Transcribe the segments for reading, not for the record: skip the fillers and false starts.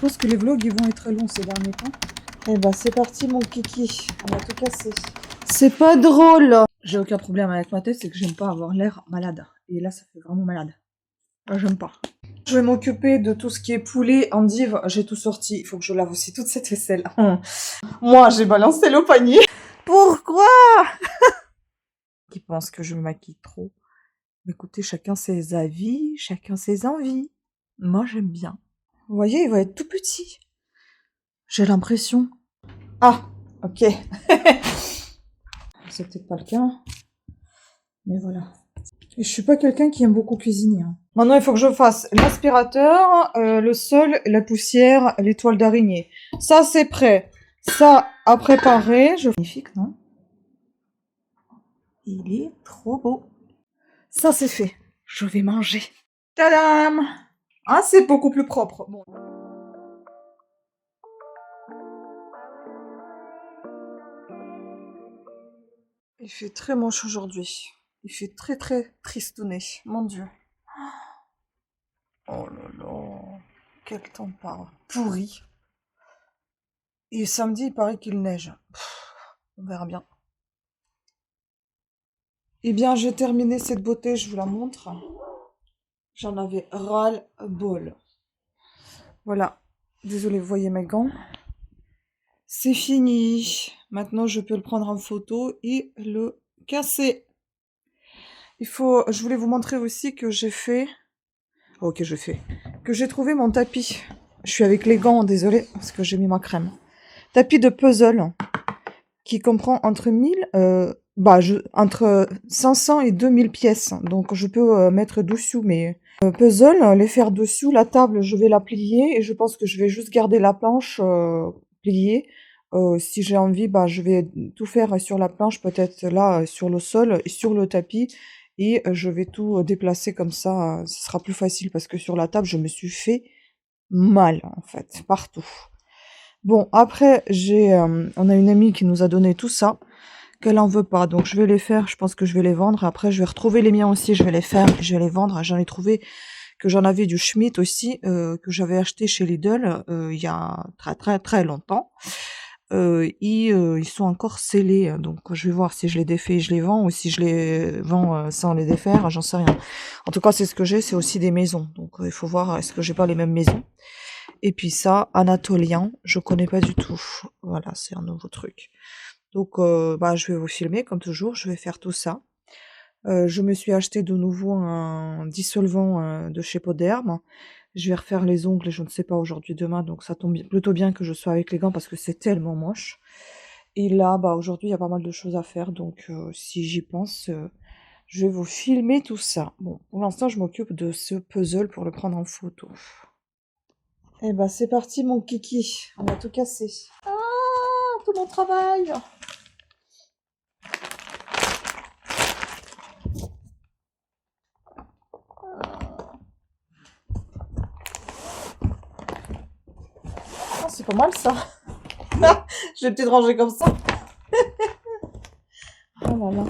pense que les vlogs ils vont être longs ces derniers temps. Eh ben c'est parti mon kiki, on va tout casser. C'est pas drôle. J'ai aucun problème avec ma tête, c'est que j'aime pas avoir l'air malade. Et là ça fait vraiment malade. J'aime pas. Je vais m'occuper de tout ce qui est poulet, endive, j'ai tout sorti. Il faut que je lave aussi toute cette vaisselle. Moi j'ai balancé le panier. Pourquoi? Qui pense que je me maquille trop. Écoutez, chacun ses avis, chacun ses envies. Moi j'aime bien. Vous voyez, il va être tout petit. J'ai l'impression. Ah, ok. C'est peut-être pas le cas. Mais voilà. Et je suis pas quelqu'un qui aime beaucoup cuisiner. Hein. Maintenant, il faut que je fasse l'aspirateur, le sol, la poussière, les toiles d'araignée. Ça, c'est prêt. Ça, à préparer. Magnifique, non? Il est trop beau. Ça, c'est fait. Je vais manger. Tadam! Ah, c'est beaucoup plus propre. Bon. Il fait très moche aujourd'hui. Il fait très très tristonné. Mon Dieu. Oh là là. Quel temps pourri. Et samedi, il paraît qu'il neige. On verra bien. Eh bien, j'ai terminé cette beauté, je vous la montre. J'en avais ras-le-bol. Voilà. Désolée, vous voyez mes gants. C'est fini. Maintenant, je peux le prendre en photo et le casser. Je voulais vous montrer aussi que j'ai fait... Ok, que j'ai trouvé mon tapis. Je suis avec les gants, désolée, parce que j'ai mis ma crème. Tapis de puzzle, qui comprend entre entre 500 et 2000 pièces. Donc, je peux mettre dessous mes puzzles, les faire dessous. La table, je vais la plier et je pense que je vais juste garder la planche pliée. Si j'ai envie, je vais tout faire sur la planche, peut-être là, sur le sol et sur le tapis. Et je vais tout déplacer comme ça. Ce sera plus facile parce que sur la table, je me suis fait mal, en fait, partout. Bon, après, on a une amie qui nous a donné tout ça, qu'elle en veut pas. Donc, je vais les faire. Je pense que je vais les vendre. Après, je vais retrouver les miens aussi. Je vais les faire. Je vais les vendre. J'en ai trouvé que j'en avais du Schmidt aussi, que j'avais acheté chez Lidl il y a très, très, très longtemps. Ils sont encore scellés. Donc, je vais voir si je les défais et je les vends ou si je les vends sans les défaire. J'en sais rien. En tout cas, c'est ce que j'ai. C'est aussi des maisons. Donc, il faut voir est-ce que j'ai pas les mêmes maisons. Et puis ça, anatolien, je connais pas du tout. Voilà, c'est un nouveau truc. Donc, je vais vous filmer, comme toujours, je vais faire tout ça. Je me suis acheté de nouveau un dissolvant de chez Poderme. Je vais refaire les ongles, je ne sais pas, aujourd'hui, demain, donc ça tombe plutôt bien que je sois avec les gants parce que c'est tellement moche. Et là, aujourd'hui, il y a pas mal de choses à faire, donc si j'y pense, je vais vous filmer tout ça. Bon, pour l'instant, je m'occupe de ce puzzle pour le prendre en photo. Eh ben, c'est parti, mon kiki. On va tout casser. Ah, tout mon travail. Ah, c'est pas mal, ça. Je vais peut-être ranger comme ça. Oh là là.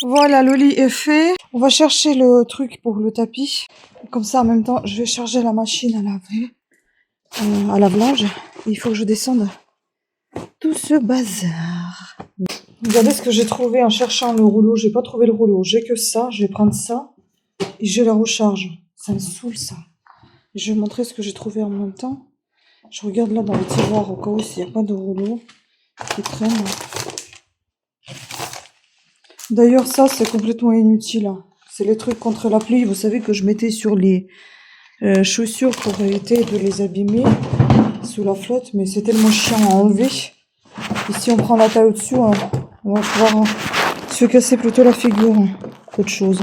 Voilà, le lit est fait. On va chercher le truc pour le tapis. Comme ça, en même temps, je vais charger la machine à laver, à lave-linge. Il faut que je descende tout ce bazar. Regardez ce que j'ai trouvé en cherchant le rouleau. J'ai pas trouvé le rouleau. J'ai que ça. Je vais prendre ça et je la recharge. Ça me saoule, ça. Je vais vous montrer ce que j'ai trouvé en même temps. Je regarde là dans le tiroir au cas où s'il n'y a pas de rouleau qui traîne. D'ailleurs, ça, c'est complètement inutile. C'est les trucs contre la pluie. Vous savez que je mettais sur les chaussures pour éviter de les abîmer sous la flotte, mais c'est tellement chiant à enlever. Et si on prend la taille au-dessus, on va pouvoir se casser plutôt la figure qu'autre chose.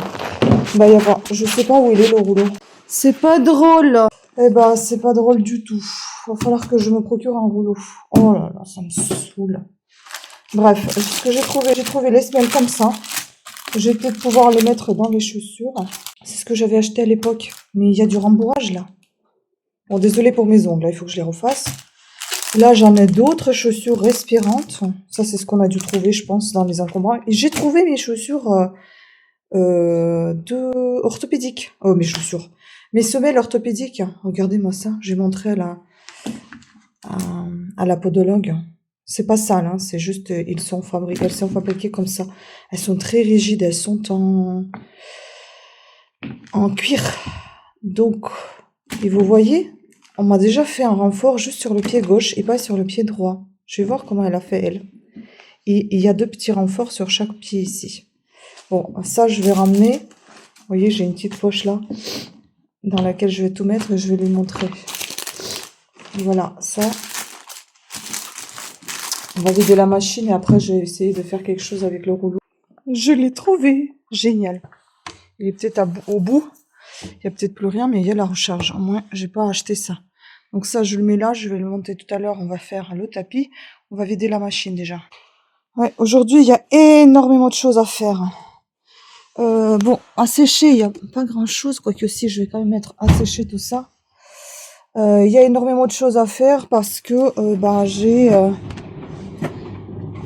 Bah, y a pas. Je sais pas où il est le rouleau. C'est pas drôle. Eh bah, c'est pas drôle du tout. Va falloir que je me procure un rouleau. Oh là là, ça me saoule. Bref, ce que j'ai trouvé les semelles comme ça. Je vais peut-être pouvoir les mettre dans les chaussures. C'est ce que j'avais acheté à l'époque. Mais il y a du rembourrage là. Bon, désolé pour mes ongles, là, il faut que je les refasse. Là, j'en ai d'autres chaussures respirantes. Ça, c'est ce qu'on a dû trouver, je pense, dans les encombrants. Et j'ai trouvé mes chaussures orthopédiques. Oh, mes chaussures. Mes semelles orthopédiques. Regardez-moi ça. J'ai montré à la podologue. C'est pas sale, hein. C'est juste, elles sont fabriquées comme ça. Elles sont très rigides. Elles sont en cuir. Donc, et vous voyez, on m'a déjà fait un renfort juste sur le pied gauche et pas sur le pied droit. Je vais voir comment elle a fait, elle. Et il y a 2 petits renforts sur chaque pied ici. Bon, ça, je vais ramener. Vous voyez, j'ai une petite poche là, dans laquelle je vais tout mettre et je vais lui montrer. Voilà, ça. On va vider la machine et après, je vais essayer de faire quelque chose avec le rouleau. Je l'ai trouvé. Génial. Il est peut-être au bout. Il n'y a peut-être plus rien, mais il y a la recharge. Au moins, j'ai pas acheté ça. Donc ça, je le mets là. Je vais le monter tout à l'heure. On va faire le tapis. On va vider la machine déjà. Ouais, aujourd'hui, il y a énormément de choses à faire. Bon, à sécher, il n'y a pas grand-chose. Quoique si, je vais quand même mettre à sécher tout ça. Il y a énormément de choses à faire parce que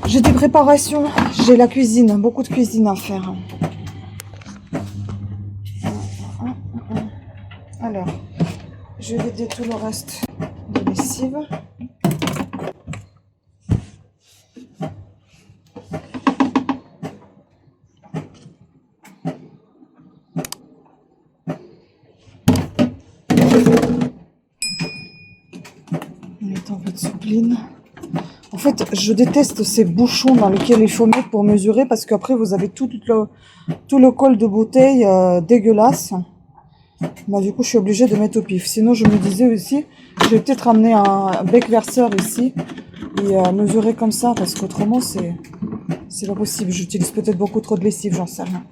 j'ai des préparations. J'ai la cuisine. Beaucoup de cuisine à faire. Alors, je vais vider tout le reste de lessive. On est en peu de soupline. En fait, je déteste ces bouchons dans lesquels il faut mettre pour mesurer parce qu'après, vous avez tout le col de bouteille dégueulasse. Bah, du coup, je suis obligée de mettre au pif. Sinon, je me disais aussi, je vais peut-être ramener un bec verseur ici et mesurer comme ça parce qu'autrement, c'est pas possible. J'utilise peut-être beaucoup trop de lessive, j'en sais rien.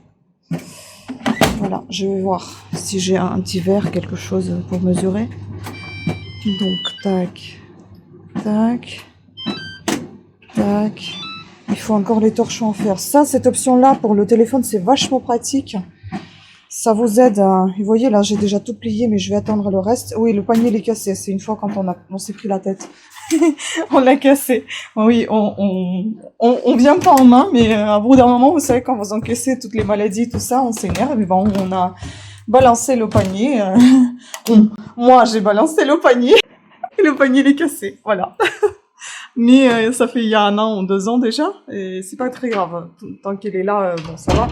Voilà, je vais voir si j'ai un petit verre, quelque chose pour mesurer. Donc, tac, tac, tac. Il faut encore les torchons en fer. Ça, cette option-là, pour le téléphone, c'est vachement pratique. Ça vous aide à... Vous voyez, là, j'ai déjà tout plié, mais je vais attendre le reste. Oui, le panier, il est cassé. C'est une fois quand on s'est pris la tête. On l'a cassé. Oui, on vient pas en main, mais à bout d'un moment, vous savez, quand vous encaissez toutes les maladies, tout ça, on s'énerve. Et bon, on a balancé le panier. Moi, j'ai balancé le panier. Et le panier, il est cassé. Voilà. Mais ça fait il y a 1 an ou 2 ans déjà. Et c'est pas très grave. Tant qu'il est là, bon, ça va.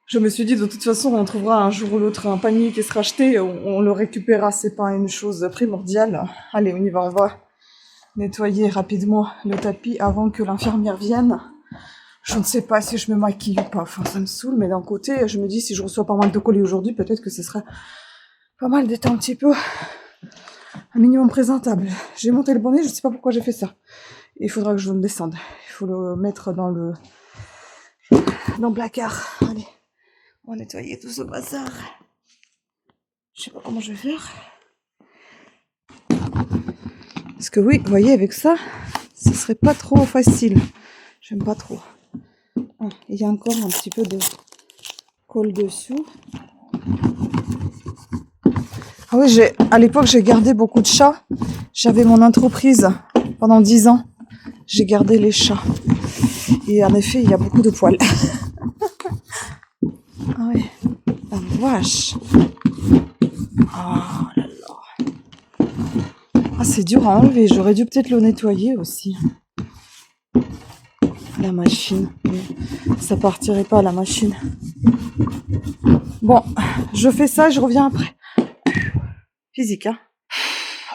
Je me suis dit, de toute façon, on trouvera un jour ou l'autre un panier qui sera acheté, on le récupérera, c'est pas une chose primordiale. Allez, on y va, on va nettoyer rapidement le tapis avant que l'infirmière vienne. Je ne sais pas si je me maquille ou pas, enfin ça me saoule, mais d'un côté, je me dis, si je reçois pas mal de colis aujourd'hui, peut-être que ce serait pas mal d'être un petit peu, un minimum présentable. J'ai monté le bonnet, je sais pas pourquoi j'ai fait ça. Il faudra que je le descende. Il faut le mettre dans le placard. Allez. On va nettoyer tout ce bazar. Je sais pas comment je vais faire. Parce que oui, vous voyez, avec ça, ce serait pas trop facile. J'aime pas trop. Il y a encore un petit peu de colle dessous. Ah oui, à l'époque, j'ai gardé beaucoup de chats. J'avais mon entreprise pendant 10 ans. J'ai gardé les chats. Et en effet, il y a beaucoup de poils. vache. Ah là là. Ah, c'est dur à enlever. J'aurais dû peut-être le nettoyer aussi. La machine. Ça partirait pas, la machine. Bon, je fais ça, je reviens après. Physique, hein.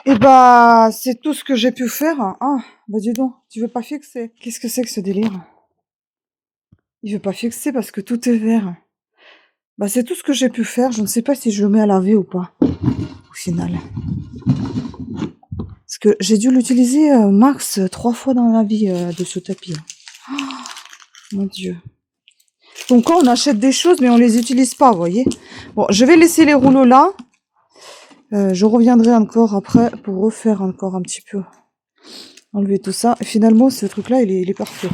Et bah, c'est tout ce que j'ai pu faire. Ah, bah dis donc, tu veux pas fixer? Qu'est-ce que c'est que ce délire? Il veut pas fixer parce que tout est vert. Bah, c'est tout ce que j'ai pu faire. Je ne sais pas si je le mets à laver ou pas, au final. Parce que j'ai dû l'utiliser max 3 fois dans la vie de ce tapis. Oh, mon Dieu. Donc quand on achète des choses, mais on les utilise pas, vous voyez. Bon, je vais laisser les rouleaux là. Je reviendrai encore après pour refaire encore un petit peu. Enlever tout ça. Et finalement, ce truc-là, il est parfait.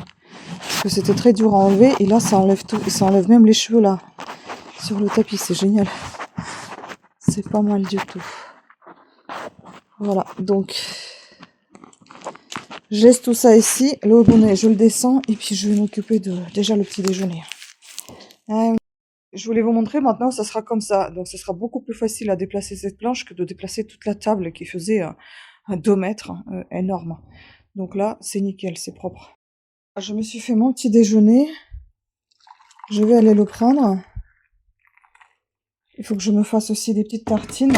Parce que c'était très dur à enlever. Et là, ça enlève tout. Et ça enlève même les cheveux là. Sur le tapis, c'est génial. C'est pas mal du tout. Voilà, donc... je laisse tout ça ici. Le bonnet, je le descends. Et puis, je vais m'occuper de déjà le petit déjeuner. Je voulais vous montrer maintenant, ça sera comme ça. Donc, ça sera beaucoup plus facile à déplacer cette planche que de déplacer toute la table qui faisait 2 mètres, énorme. Donc là, c'est nickel, c'est propre. Je me suis fait mon petit déjeuner. Je vais aller le prendre. Il faut que je me fasse aussi des petites tartines.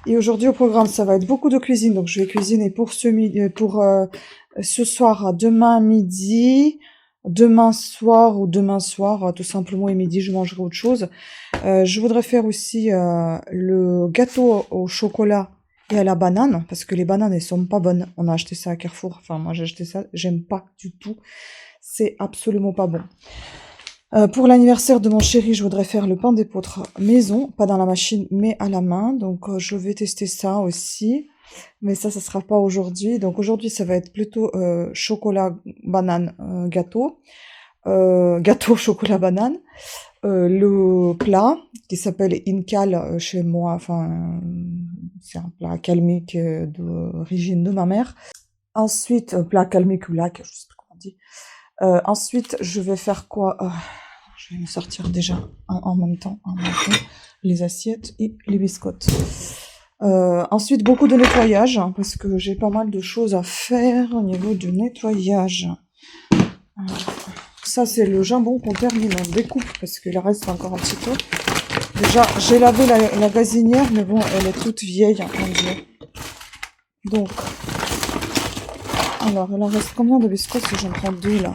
Et aujourd'hui, au programme, ça va être beaucoup de cuisine. Donc, je vais cuisiner pour ce soir, demain midi, demain soir ou demain soir, tout simplement, et midi, je mangerai autre chose. Je voudrais faire aussi le gâteau au chocolat et à la banane, parce que les bananes, elles sont pas bonnes. On a acheté ça à Carrefour. Enfin, moi, j'ai acheté ça. J'aime pas du tout. C'est absolument pas bon. Pour l'anniversaire de mon chéri, je voudrais faire le pain d'épeautre maison, pas dans la machine, mais à la main. Donc, je vais tester ça aussi. Mais ça sera pas aujourd'hui. Donc, aujourd'hui, ça va être plutôt chocolat, banane, gâteau. Gâteau, chocolat, banane. Le plat, qui s'appelle Incal chez moi. Enfin, c'est un plat calmique d'origine de ma mère. Ensuite, plat calmique ou lac, je sais pas comment on dit. Ensuite, je vais faire quoi? Je vais me sortir déjà en même temps les assiettes et les biscottes. Ensuite, beaucoup de nettoyage, hein, parce que j'ai pas mal de choses à faire au niveau du nettoyage. Ça, c'est le jambon qu'on termine, on découpe, parce qu'il reste encore un petit peu. Déjà, j'ai lavé la gazinière, mais bon, elle est toute vieille, hein, mon Dieu. Donc, alors, il en reste combien de biscottes si j'en prends 2 là?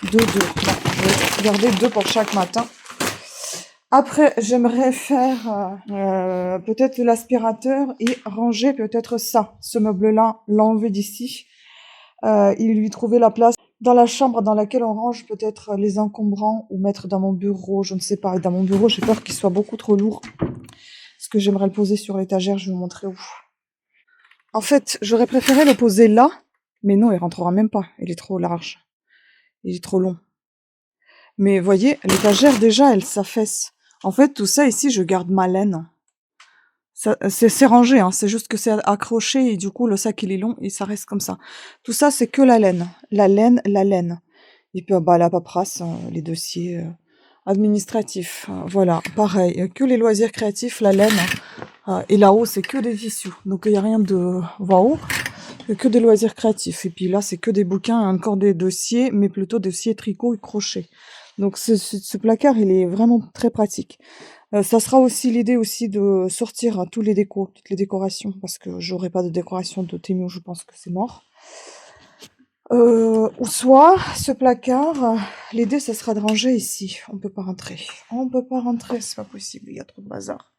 2. Bon, je vais garder 2 pour chaque matin. Après, j'aimerais faire peut-être l'aspirateur et ranger peut-être ça, ce meuble-là, l'enlever d'ici. Et lui trouver la place dans la chambre dans laquelle on range peut-être les encombrants ou mettre dans mon bureau, je ne sais pas. Et dans mon bureau, j'ai peur qu'il soit beaucoup trop lourd. Parce que j'aimerais le poser sur l'étagère, je vais vous montrer où. En fait, j'aurais préféré le poser là, mais non, il rentrera même pas. Il est trop large. Il est trop long. Mais voyez, l'étagère déjà, elle s'affaisse. En fait, tout ça ici, je garde ma laine. C'est rangé, hein, c'est juste que c'est accroché et du coup, le sac, il est long et ça reste comme ça. Tout ça, c'est que la laine. La laine, la laine. Et puis, bah, la paperasse, les dossiers administratifs. Voilà, pareil. Que les loisirs créatifs, la laine. Et là-haut, c'est que des tissus. Donc, il n'y a rien de... Waouh, que des loisirs créatifs. Et puis là, c'est que des bouquins, encore des dossiers, mais plutôt dossiers tricot et crochet. Donc ce placard, il est vraiment très pratique. Ça sera aussi l'idée aussi de sortir toutes les décorations, parce que j'aurai pas de décoration de Temu, je pense que c'est mort. Ou soit, ce placard, l'idée, ça sera de ranger ici. On peut pas rentrer. On peut pas rentrer, c'est pas possible, il y a trop de bazar.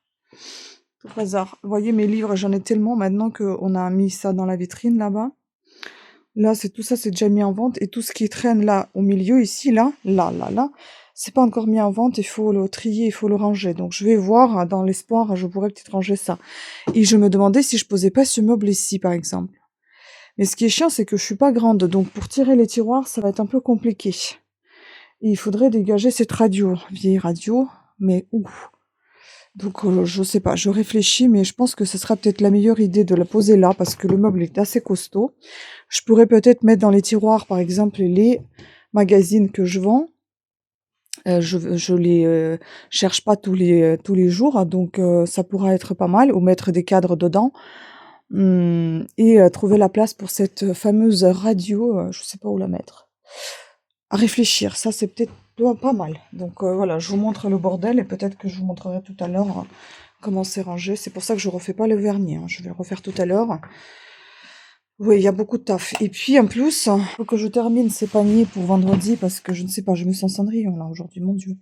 Tout bazar. Vous voyez, mes livres, j'en ai tellement maintenant qu'on a mis ça dans la vitrine là-bas. Là, tout ça, c'est déjà mis en vente. Et tout ce qui traîne là, au milieu, ici, là, c'est pas encore mis en vente. Il faut le trier, il faut le ranger. Donc, je vais voir, dans l'espoir, je pourrais peut-être ranger ça. Et je me demandais si je posais pas ce meuble ici, par exemple. Mais ce qui est chiant, c'est que je suis pas grande. Donc, pour tirer les tiroirs, ça va être un peu compliqué. Et il faudrait dégager cette radio. Vieille radio. Mais où? Donc, je sais pas, je réfléchis, mais je pense que ce sera peut-être la meilleure idée de la poser là, parce que le meuble est assez costaud. Je pourrais peut-être mettre dans les tiroirs, par exemple, les magazines que je vends. Je les cherche pas tous les jours, donc ça pourra être pas mal, ou mettre des cadres dedans. Et trouver la place pour cette fameuse radio, je sais pas où la mettre. À réfléchir, ça c'est peut-être pas mal. Donc voilà, je vous montre le bordel et peut-être que je vous montrerai tout à l'heure comment c'est rangé. C'est pour ça que je refais pas le vernis, hein. Je vais le refaire tout à l'heure. Oui, il y a beaucoup de taf. Et puis en plus, il faut que je termine ces paniers pour vendredi parce que je ne sais pas, je me sens Cendrillon là aujourd'hui, mon Dieu.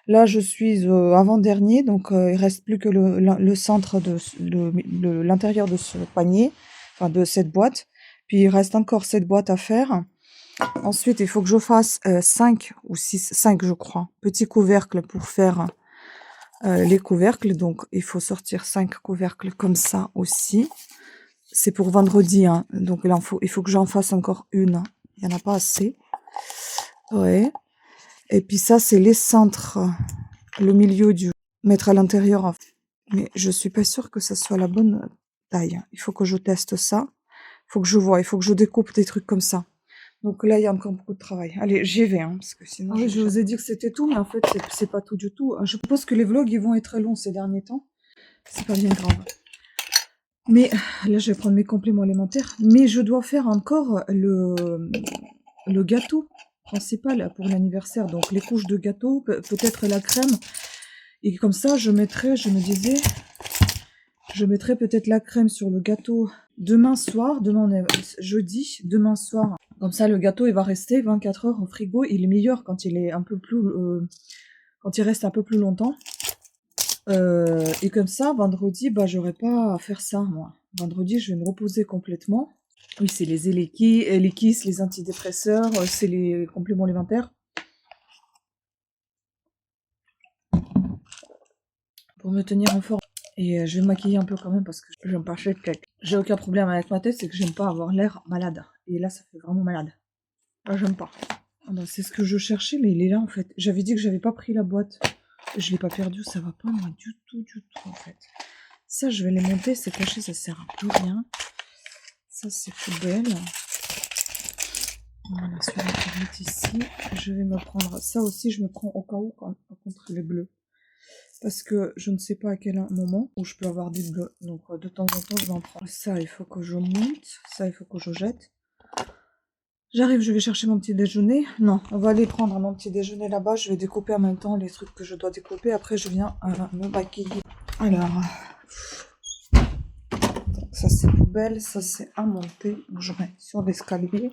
Là, je suis avant-dernier, donc il reste plus que le centre de l'intérieur de ce panier, enfin de cette boîte. Puis il reste encore cette boîte à faire. Ensuite, il faut que je fasse 5 ou 6, 5 je crois, petits couvercles pour faire les couvercles. Donc il faut sortir 5 couvercles comme ça aussi. C'est pour vendredi, hein. Donc là, il faut que j'en fasse encore une. Il n'y en a pas assez. Ouais. Et puis ça, c'est les centres, le milieu du mettre à l'intérieur. Mais je suis pas sûre que ça soit la bonne taille. Il faut que je teste ça. Il faut que je vois. Il faut que je découpe des trucs comme ça. Donc là, il y a encore beaucoup de travail. Allez, j'y vais, hein, parce que sinon... Ah oui, je vous ai dit que c'était tout, mais en fait, c'est pas tout du tout. Je pense que les vlogs, ils vont être très longs ces derniers temps. C'est pas bien grave. Mais là, je vais prendre mes compléments alimentaires. Mais je dois faire encore le gâteau principal pour l'anniversaire. Donc les couches de gâteau, peut-être la crème. Et comme ça, je me disais, je mettrai peut-être la crème sur le gâteau demain soir. Demain, on est jeudi, demain soir. Comme ça, le gâteau, il va rester 24 heures au frigo. Il est meilleur quand il est un peu plus, quand il reste un peu plus longtemps. Et comme ça, vendredi, bah, j'aurai pas à faire ça, moi. Vendredi, je vais me reposer complètement. Oui, c'est les Elekis, les antidépresseurs, c'est les compléments alimentaires. Pour me tenir en forme. Et je vais me maquiller un peu quand même parce que j'aime pas acheter de tête. J'ai aucun problème avec ma tête, c'est que j'aime pas avoir l'air malade. Et là, ça fait vraiment malade. Là, j'aime pas. Ah bah, c'est ce que je cherchais, mais il est là en fait. J'avais dit que j'avais pas pris la boîte. Je l'ai pas perdu, ça va pas moi du tout en fait. Ça, je vais les monter, c'est caché, ça sert à plus rien. Ça, c'est poubelle. Voilà, celui-là qui va être ici. Je vais me prendre ça aussi, je me prends au cas où contre les bleus. Parce que je ne sais pas à quel moment où je peux avoir des bleus. Donc de temps en temps, je vais en prendre. Ça, il faut que je monte. Ça, il faut que je jette. J'arrive, je vais chercher mon petit déjeuner. Non, on va aller prendre mon petit déjeuner là-bas. Je vais découper en même temps les trucs que je dois découper. Après, je viens me maquiller. Alors, ça c'est poubelle. Ça c'est à monter. Je mets sur l'escalier.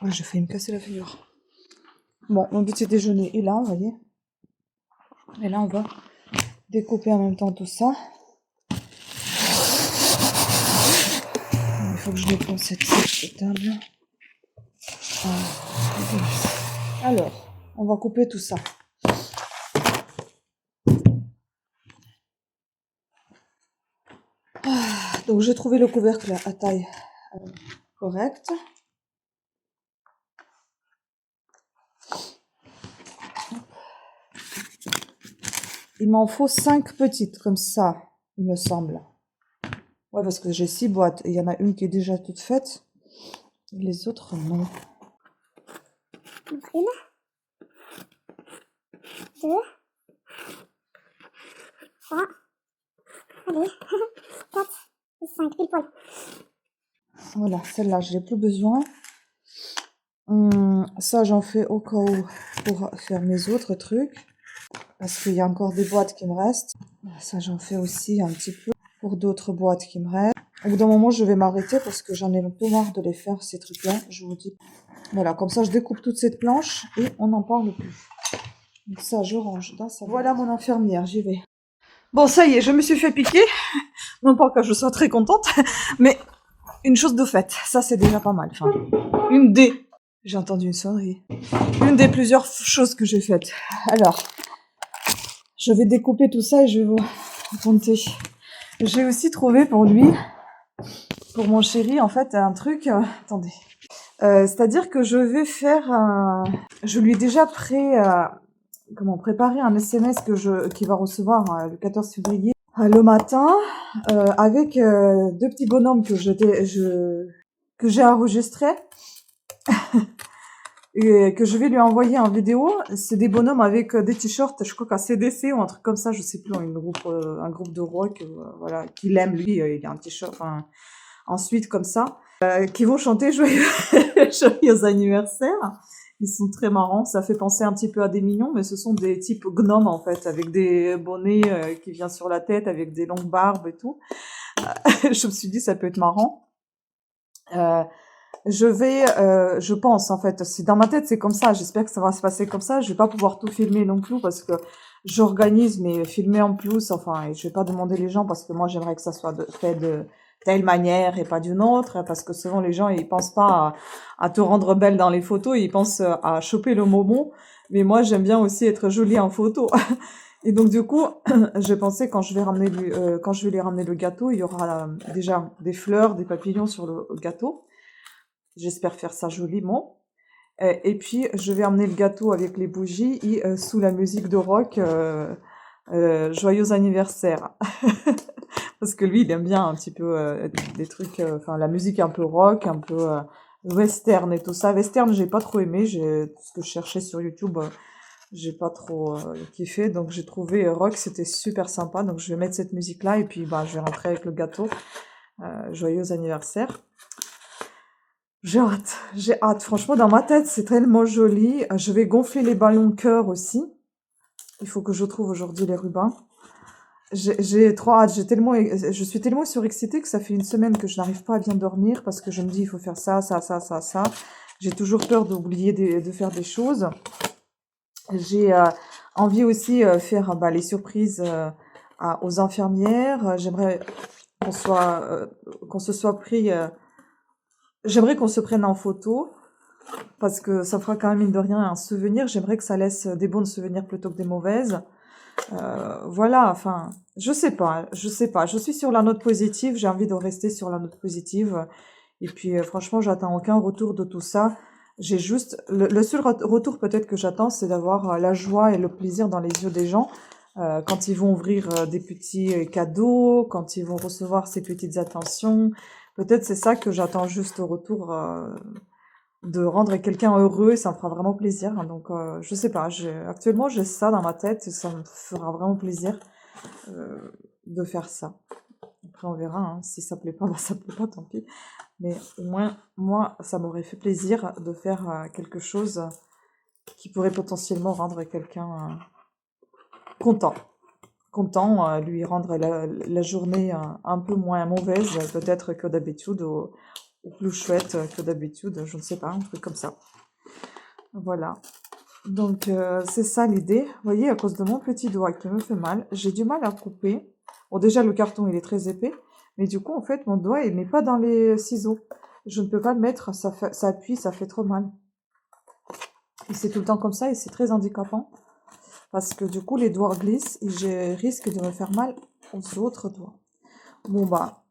Ouais, j'ai failli me casser la figure. Bon, mon petit déjeuner est là, vous voyez. Et là, on va découper en même temps tout ça. Il faut que je défonce cette table. Alors, on va couper tout ça. Donc, j'ai trouvé le couvercle à taille correcte. Il m'en faut 5 petites, comme ça, il me semble. Ouais, parce que j'ai 6 boîtes. Et il y en a une qui est déjà toute faite. Les autres, non. Une, deux, trois, allez, 4 et 5, pile poil. Voilà, celle-là, je n'ai plus besoin. Ça, j'en fais au cas où pour faire mes autres trucs. Parce qu'il y a encore des boîtes qui me restent. Ça, j'en fais aussi un petit peu pour d'autres boîtes qui me restent. Au bout d'un moment, je vais m'arrêter parce que j'en ai un peu marre de les faire, ces trucs-là. Je vous dis. Voilà, comme ça, je découpe toute cette planche et on n'en parle plus. Donc ça, je range dans ça. Voilà mon infirmière, j'y vais. Bon, ça y est, je me suis fait piquer. Non pas que je sois très contente, mais une chose de faite. Ça, c'est déjà pas mal. Enfin, une des... J'ai entendu une sonnerie. Une des plusieurs choses que j'ai faites. Alors, je vais découper tout ça et je vais vous raconter. J'ai aussi trouvé pour lui, pour mon chéri, en fait, un truc... attendez. C'est-à-dire que je vais faire un... Je lui ai déjà préparé un SMS qu'il va recevoir le 14 février le matin avec 2 petits bonhommes que j'ai enregistrés. et que je vais lui envoyer en vidéo. C'est des bonhommes avec des t-shirts, je crois qu'à CDC ou un truc comme ça, je sais plus, un groupe de rock, voilà, qu'il aime lui, il a un t-shirt, enfin, ensuite comme ça, qui vont chanter joyeux, joyeux anniversaire. Ils sont très marrants, ça fait penser un petit peu à des mignons, mais ce sont des types gnomes en fait, avec des bonnets qui viennent sur la tête, avec des longues barbes et tout. Je me suis dit ça peut être marrant. Je pense en fait, c'est dans ma tête, c'est comme ça. J'espère que ça va se passer comme ça. Je vais pas pouvoir tout filmer non plus parce que j'organise, mais filmer en plus, enfin, et je vais pas demander les gens parce que moi j'aimerais que ça soit fait de telle manière et pas d'une autre, parce que souvent les gens ils pensent pas à te rendre belle dans les photos, ils pensent à choper le moment. Mais moi j'aime bien aussi être jolie en photo. Et donc du coup, je pensais quand je vais les ramener le gâteau, il y aura déjà des fleurs, des papillons sur le gâteau. J'espère faire ça joliment. Et puis, je vais emmener le gâteau avec les bougies et sous la musique de rock, joyeux anniversaire. Parce que lui, il aime bien un petit peu des trucs, enfin la musique un peu rock, un peu western et tout ça. Western, j'ai pas trop aimé. Ce que je cherchais sur YouTube, j'ai pas trop kiffé. Donc j'ai trouvé rock, c'était super sympa. Donc je vais mettre cette musique-là et puis bah je vais rentrer avec le gâteau. Joyeux anniversaire. J'ai hâte. Franchement, dans ma tête, c'est tellement joli. Je vais gonfler les ballons de cœur aussi. Il faut que je trouve aujourd'hui les rubans. J'ai trop hâte. Je suis tellement surexcitée que ça fait une semaine que je n'arrive pas à bien dormir parce que je me dis, il faut faire ça, ça, ça, ça, ça. J'ai toujours peur d'oublier de faire des choses. J'ai envie aussi faire les surprises aux infirmières. J'aimerais qu'on se soit pris. J'aimerais qu'on se prenne en photo. Parce que ça fera quand même, mine de rien, un souvenir. J'aimerais que ça laisse des bons souvenirs plutôt que des mauvaises. Voilà, enfin, je sais pas. Je suis sur la note positive, j'ai envie de rester sur la note positive. Et puis, franchement, j'attends aucun retour de tout ça. J'ai juste, le seul retour peut-être que j'attends, c'est d'avoir la joie et le plaisir dans les yeux des gens. Quand ils vont ouvrir des petits cadeaux, quand ils vont recevoir ces petites attentions. Peut-être c'est ça que j'attends juste au retour, de rendre quelqu'un heureux, ça me fera vraiment plaisir. Donc, je sais pas, actuellement, j'ai ça dans ma tête et ça me fera vraiment plaisir de faire ça. Après, on verra, hein. Si ça plaît pas, bah, ça plaît pas, tant pis. Mais au moins, moi, ça m'aurait fait plaisir de faire quelque chose qui pourrait potentiellement rendre quelqu'un content. Content, lui rendre la journée un peu moins mauvaise, peut-être que d'habitude, ou plus chouette que d'habitude, je ne sais pas, un truc comme ça. Voilà. Donc, c'est ça l'idée. Vous voyez, à cause de mon petit doigt qui me fait mal, j'ai du mal à couper. Bon, déjà, le carton, il est très épais. Mais du coup, en fait, mon doigt, il n'est pas dans les ciseaux. Je ne peux pas le mettre, ça appuie, ça fait trop mal. Et c'est tout le temps comme ça et c'est très handicapant. Parce que du coup, les doigts glissent et je risque de me faire mal aux autres doigts. Bon, bah,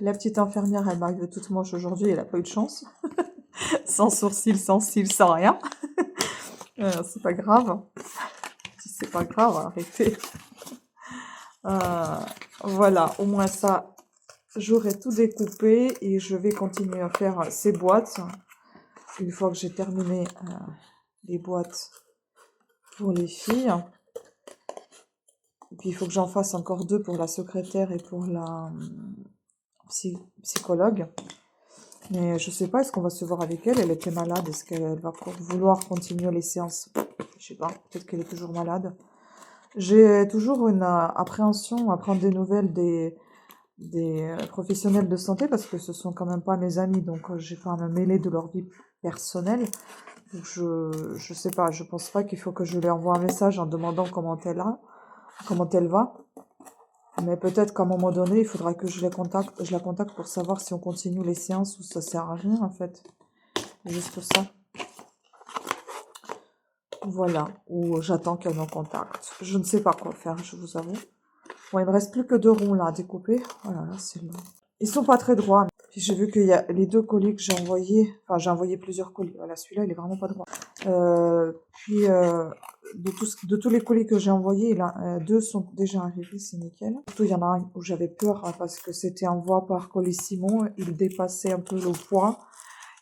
la petite infirmière, elle m'arrive toute moche aujourd'hui, elle a pas eu de chance. Sans sourcils, sans cils, sans rien. C'est pas grave. Si c'est pas grave, arrêtez. Voilà, au moins ça, j'aurai tout découpé et je vais continuer à faire ces boîtes. Une fois que j'ai terminé les boîtes pour les filles. Et puis il faut que j'en fasse encore 2 pour la secrétaire et pour la psychologue. Mais je sais pas, est-ce qu'on va se voir avec elle? Elle était malade, est-ce qu'elle va vouloir continuer les séances? Je sais pas, peut-être qu'elle est toujours malade. J'ai toujours une appréhension à prendre des nouvelles des professionnels de santé parce que ce sont quand même pas mes amis, donc j'ai pas à me mêler de leur vie personnelle. Donc je sais pas, je pense pas qu'il faut que je lui envoie un message en demandant comment elle va. Mais peut-être qu'à un moment donné, il faudra que je la contacte pour savoir si on continue les séances ou ça sert à rien en fait. Juste ça. Voilà, ou j'attends qu'elle me contacte. Je ne sais pas quoi faire, je vous avoue. Bon, il me reste plus que 2 ronds là à découper. Voilà, là c'est long. Ils sont pas très droits. Puis j'ai vu qu'il y a les 2 colis que j'ai envoyés. Enfin, j'ai envoyé plusieurs colis. Voilà, celui-là, il est vraiment pas droit. Puis de tous les colis que j'ai envoyés, là, 2 sont déjà arrivés, c'est nickel. Surtout, il y en a un où j'avais peur parce que c'était envoi par Colissimo. Il dépassait un peu le poids.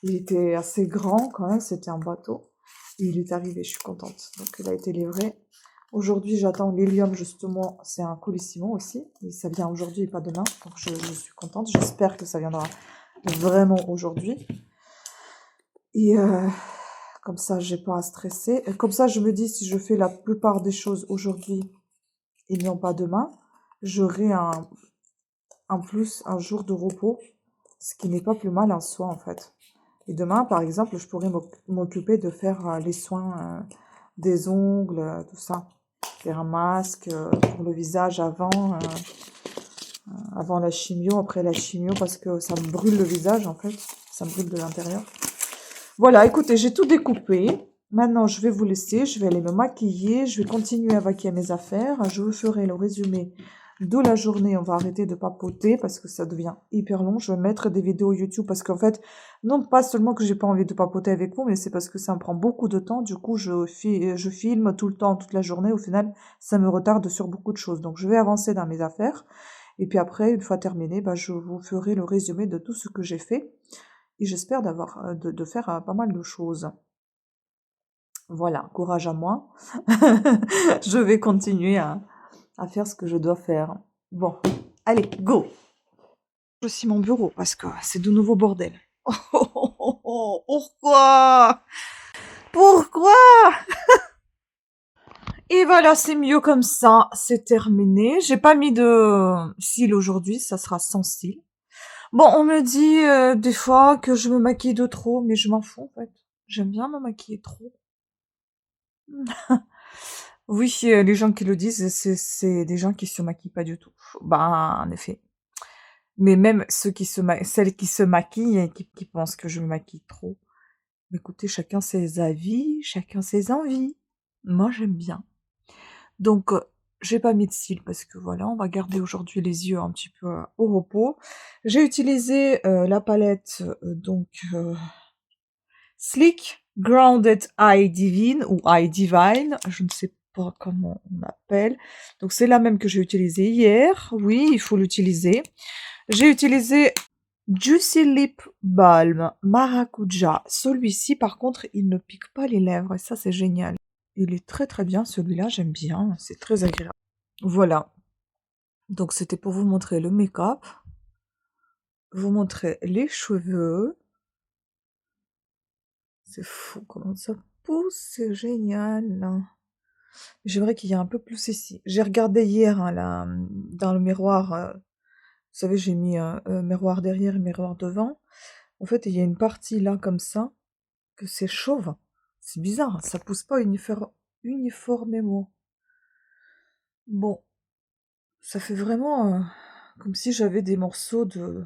Il était assez grand quand même, c'était un bateau. Et il est arrivé, je suis contente. Donc il a été livré. Aujourd'hui, j'attends l'hélium, justement. C'est un colissimo aussi. Et ça vient aujourd'hui et pas demain. Donc je suis contente. J'espère que ça viendra vraiment aujourd'hui. Et comme ça, j'ai pas à stresser. Et comme ça, je me dis, si je fais la plupart des choses aujourd'hui et non pas demain, j'aurai un plus, un jour de repos. Ce qui n'est pas plus mal en soi, en fait. Et demain, par exemple, je pourrais m'occuper de faire les soins des ongles, tout ça. Faire un masque pour le visage avant la chimio, après la chimio, parce que ça me brûle le visage, en fait. Ça me brûle de l'intérieur. Voilà, écoutez, j'ai tout découpé. Maintenant, je vais vous laisser. Je vais aller me maquiller. Je vais continuer à vaquer à mes affaires. Je vous ferai le résumé de la journée. On va arrêter de papoter parce que ça devient hyper long. Je vais mettre des vidéos YouTube parce qu'en fait, non pas seulement que j'ai pas envie de papoter avec vous, mais c'est parce que ça me prend beaucoup de temps. Du coup, je filme tout le temps, toute la journée. Au final, ça me retarde sur beaucoup de choses. Donc, je vais avancer dans mes affaires. Et puis après, une fois terminé, bah, je vous ferai le résumé de tout ce que j'ai fait. Et j'espère de faire pas mal de choses. Voilà, courage à moi. Je vais continuer à faire ce que je dois faire. Bon, allez, go. Aussi mon bureau parce que c'est de nouveau bordel. Pourquoi? Pourquoi? Et voilà, c'est mieux comme ça, c'est terminé. J'ai pas mis de cils aujourd'hui, ça sera sans cils. Bon, on me dit des fois que je me maquille de trop, mais je m'en fous en fait. J'aime bien me maquiller trop. Oui, les gens qui le disent, c'est des gens qui se maquillent pas du tout. Bah, en effet. Mais même celles qui se maquillent et qui pensent que je me maquille trop. Écoutez, chacun ses avis, chacun ses envies. Moi, j'aime bien. Donc, j'ai pas mis de cils parce que voilà, on va garder aujourd'hui les yeux un petit peu au repos. J'ai utilisé la palette Sleek Grounded Eye Divine ou Eye Divine, je ne sais pas comment on appelle. Donc c'est la même que j'ai utilisée hier. Oui, il faut l'utiliser. J'ai utilisé Juicy Lip Balm Maracuja. Celui-ci, par contre, il ne pique pas les lèvres et ça, c'est génial. Il est très très bien, celui-là, j'aime bien. C'est très agréable. Voilà. Donc c'était pour vous montrer le make-up, vous montrer les cheveux. C'est fou comment ça pousse, c'est génial. J'aimerais qu'il y ait un peu plus ici. J'ai regardé hier dans le miroir, vous savez, j'ai mis un miroir derrière et miroir devant. En fait, il y a une partie là comme ça, que c'est chauve. C'est bizarre, ça pousse pas uniformément. Bon, ça fait vraiment comme si j'avais des morceaux de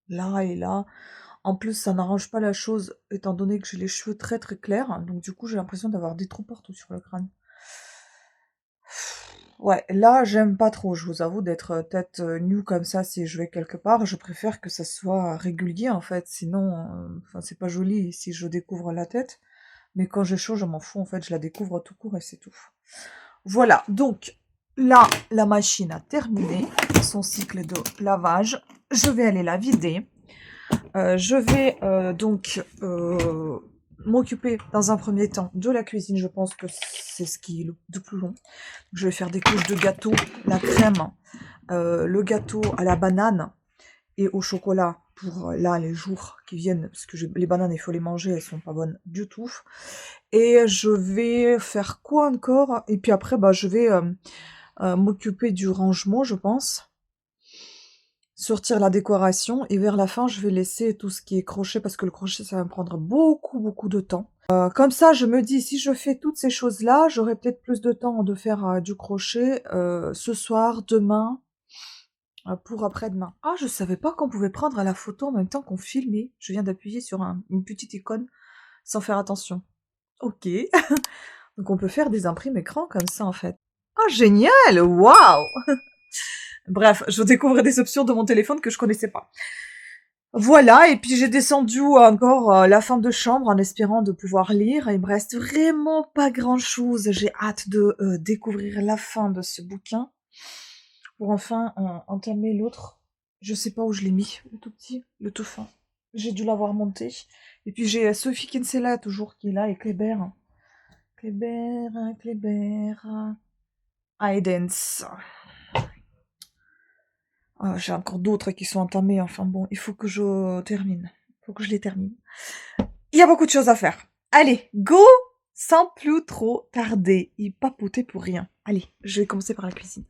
là et là. En plus, ça n'arrange pas la chose, étant donné que j'ai les cheveux très très clairs. Donc du coup, j'ai l'impression d'avoir des trous partout sur le crâne. Ouais, là, j'aime pas trop, je vous avoue, d'être tête nue comme ça si je vais quelque part. Je préfère que ça soit régulier, en fait. Sinon, enfin, c'est pas joli si je découvre la tête. Mais quand j'ai chaud, je m'en fous, en fait. Je la découvre tout court et c'est tout. Voilà, donc là, la machine a terminé son cycle de lavage. Je vais aller la vider. Je vais m'occuper dans un premier temps de la cuisine. Je pense que c'est ce qui est le plus long. Je vais faire des couches de gâteau, la crème, le gâteau à la banane et au chocolat pour là les jours qui viennent, parce que les bananes il faut les manger, elles sont pas bonnes du tout. Et je vais faire quoi encore? Et puis après, bah, je vais m'occuper du rangement, je pense. Sortir la décoration et vers la fin, je vais laisser tout ce qui est crochet parce que le crochet, ça va me prendre beaucoup, beaucoup de temps. Comme ça, je me dis, si je fais toutes ces choses-là, j'aurai peut-être plus de temps de faire du crochet ce soir, demain, pour après-demain. Ah, je savais pas qu'on pouvait prendre la photo en même temps qu'on filmait. Je viens d'appuyer sur une petite icône sans faire attention. Ok. Donc on peut faire des imprimes écran comme ça en fait. Ah, génial! Waouh! Bref, je découvre des options de mon téléphone que je connaissais pas. Voilà, et puis j'ai descendu encore la fin de chambre en espérant de pouvoir lire. Il me reste vraiment pas grand-chose. J'ai hâte de découvrir la fin de ce bouquin pour enfin entamer l'autre. Je sais pas où je l'ai mis, le tout petit, le tout fin. J'ai dû l'avoir monté. Et puis j'ai Sophie Kinsella toujours qui est là et Kléber. Kléber. Aidens. Ah, j'ai encore d'autres qui sont entamés. Enfin bon, il faut que je termine. Il faut que je les termine. Il y a beaucoup de choses à faire. Allez, go sans plus trop tarder et papoter pour rien. Allez, je vais commencer par la cuisine.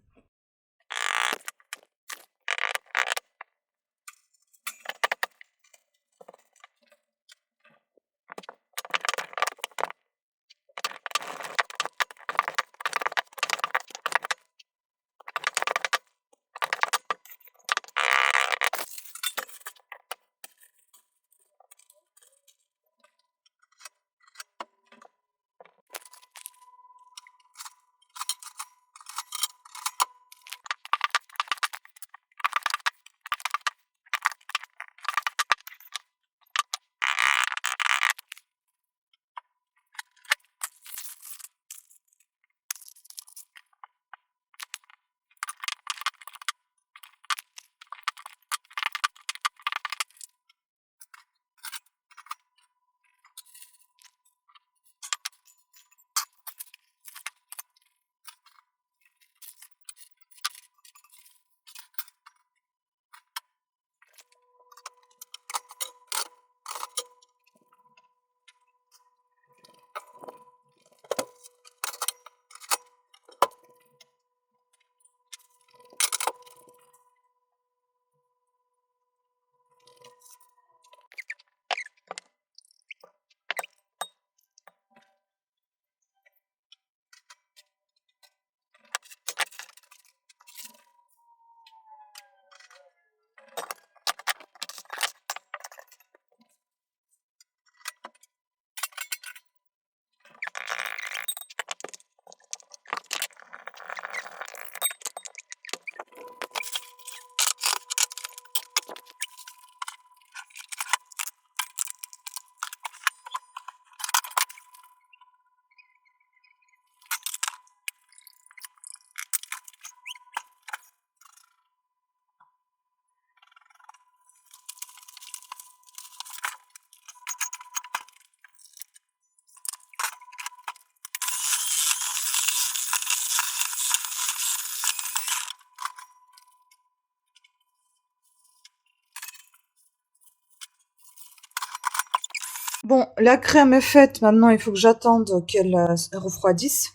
Bon, la crème est faite, maintenant il faut que j'attende qu'elle refroidisse.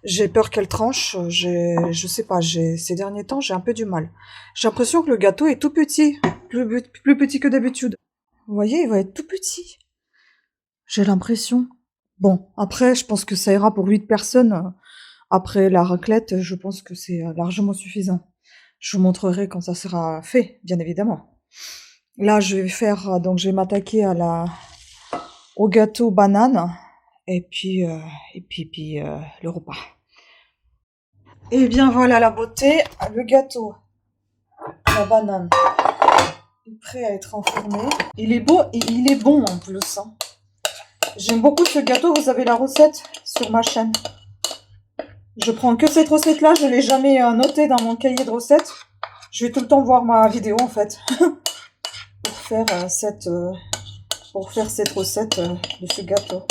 J'ai peur qu'elle tranche, je sais pas, ces derniers temps j'ai un peu du mal. J'ai l'impression que le gâteau est tout petit, plus petit que d'habitude. Vous voyez, il va être tout petit. J'ai l'impression. Bon, après je pense que ça ira pour 8 personnes. Après la raclette, je pense que c'est largement suffisant. Je vous montrerai quand ça sera fait, bien évidemment. Là, je vais faire, donc je vais m'attaquer au gâteau banane et puis le repas. Et bien voilà la beauté, le gâteau, la banane est prêt à être enfourné. Il est beau et il est bon en plus. Hein. J'aime beaucoup ce gâteau, vous avez la recette sur ma chaîne. Je prends que cette recette-là, je ne l'ai jamais notée dans mon cahier de recettes. Je vais tout le temps voir ma vidéo en fait pour faire cette recette de ce gâteau.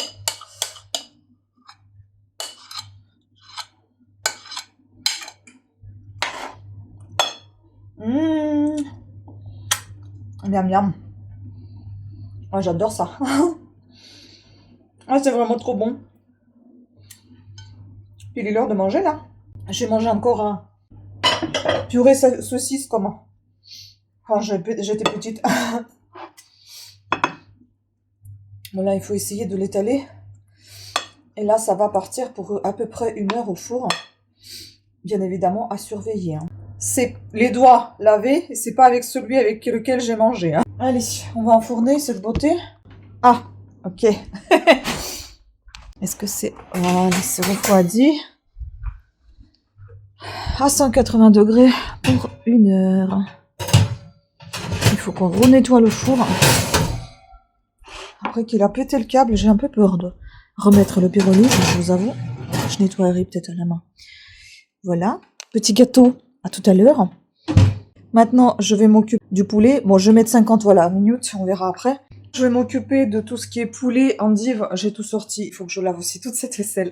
Miam miam. Ah, j'adore ça. Ah, c'est vraiment trop bon. Puis il est l'heure de manger là. J'ai mangé encore un purée saucisse comment quand j'étais petite. Bon là, il faut essayer de l'étaler. Et là, ça va partir pour à peu près 1 heure au four. Bien évidemment, à surveiller. Hein. C'est les doigts lavés et c'est pas avec celui avec lequel j'ai mangé. Hein. Allez, on va enfourner cette beauté. Ah, ok. Est-ce que c'est... Voilà, c'est refroidi. À 180 degrés pour 1 heure. Il faut qu'on renettoie le four. Après qu'il a pété le câble, j'ai un peu peur de remettre le pyrolyse, je vous avoue. Je nettoierai peut-être à la main. Voilà, petit gâteau, à tout à l'heure. Maintenant, je vais m'occuper du poulet. Bon, je vais mettre 50 minutes, on verra après. Je vais m'occuper de tout ce qui est poulet, endive. J'ai tout sorti. Il faut que je lave aussi toute cette vaisselle.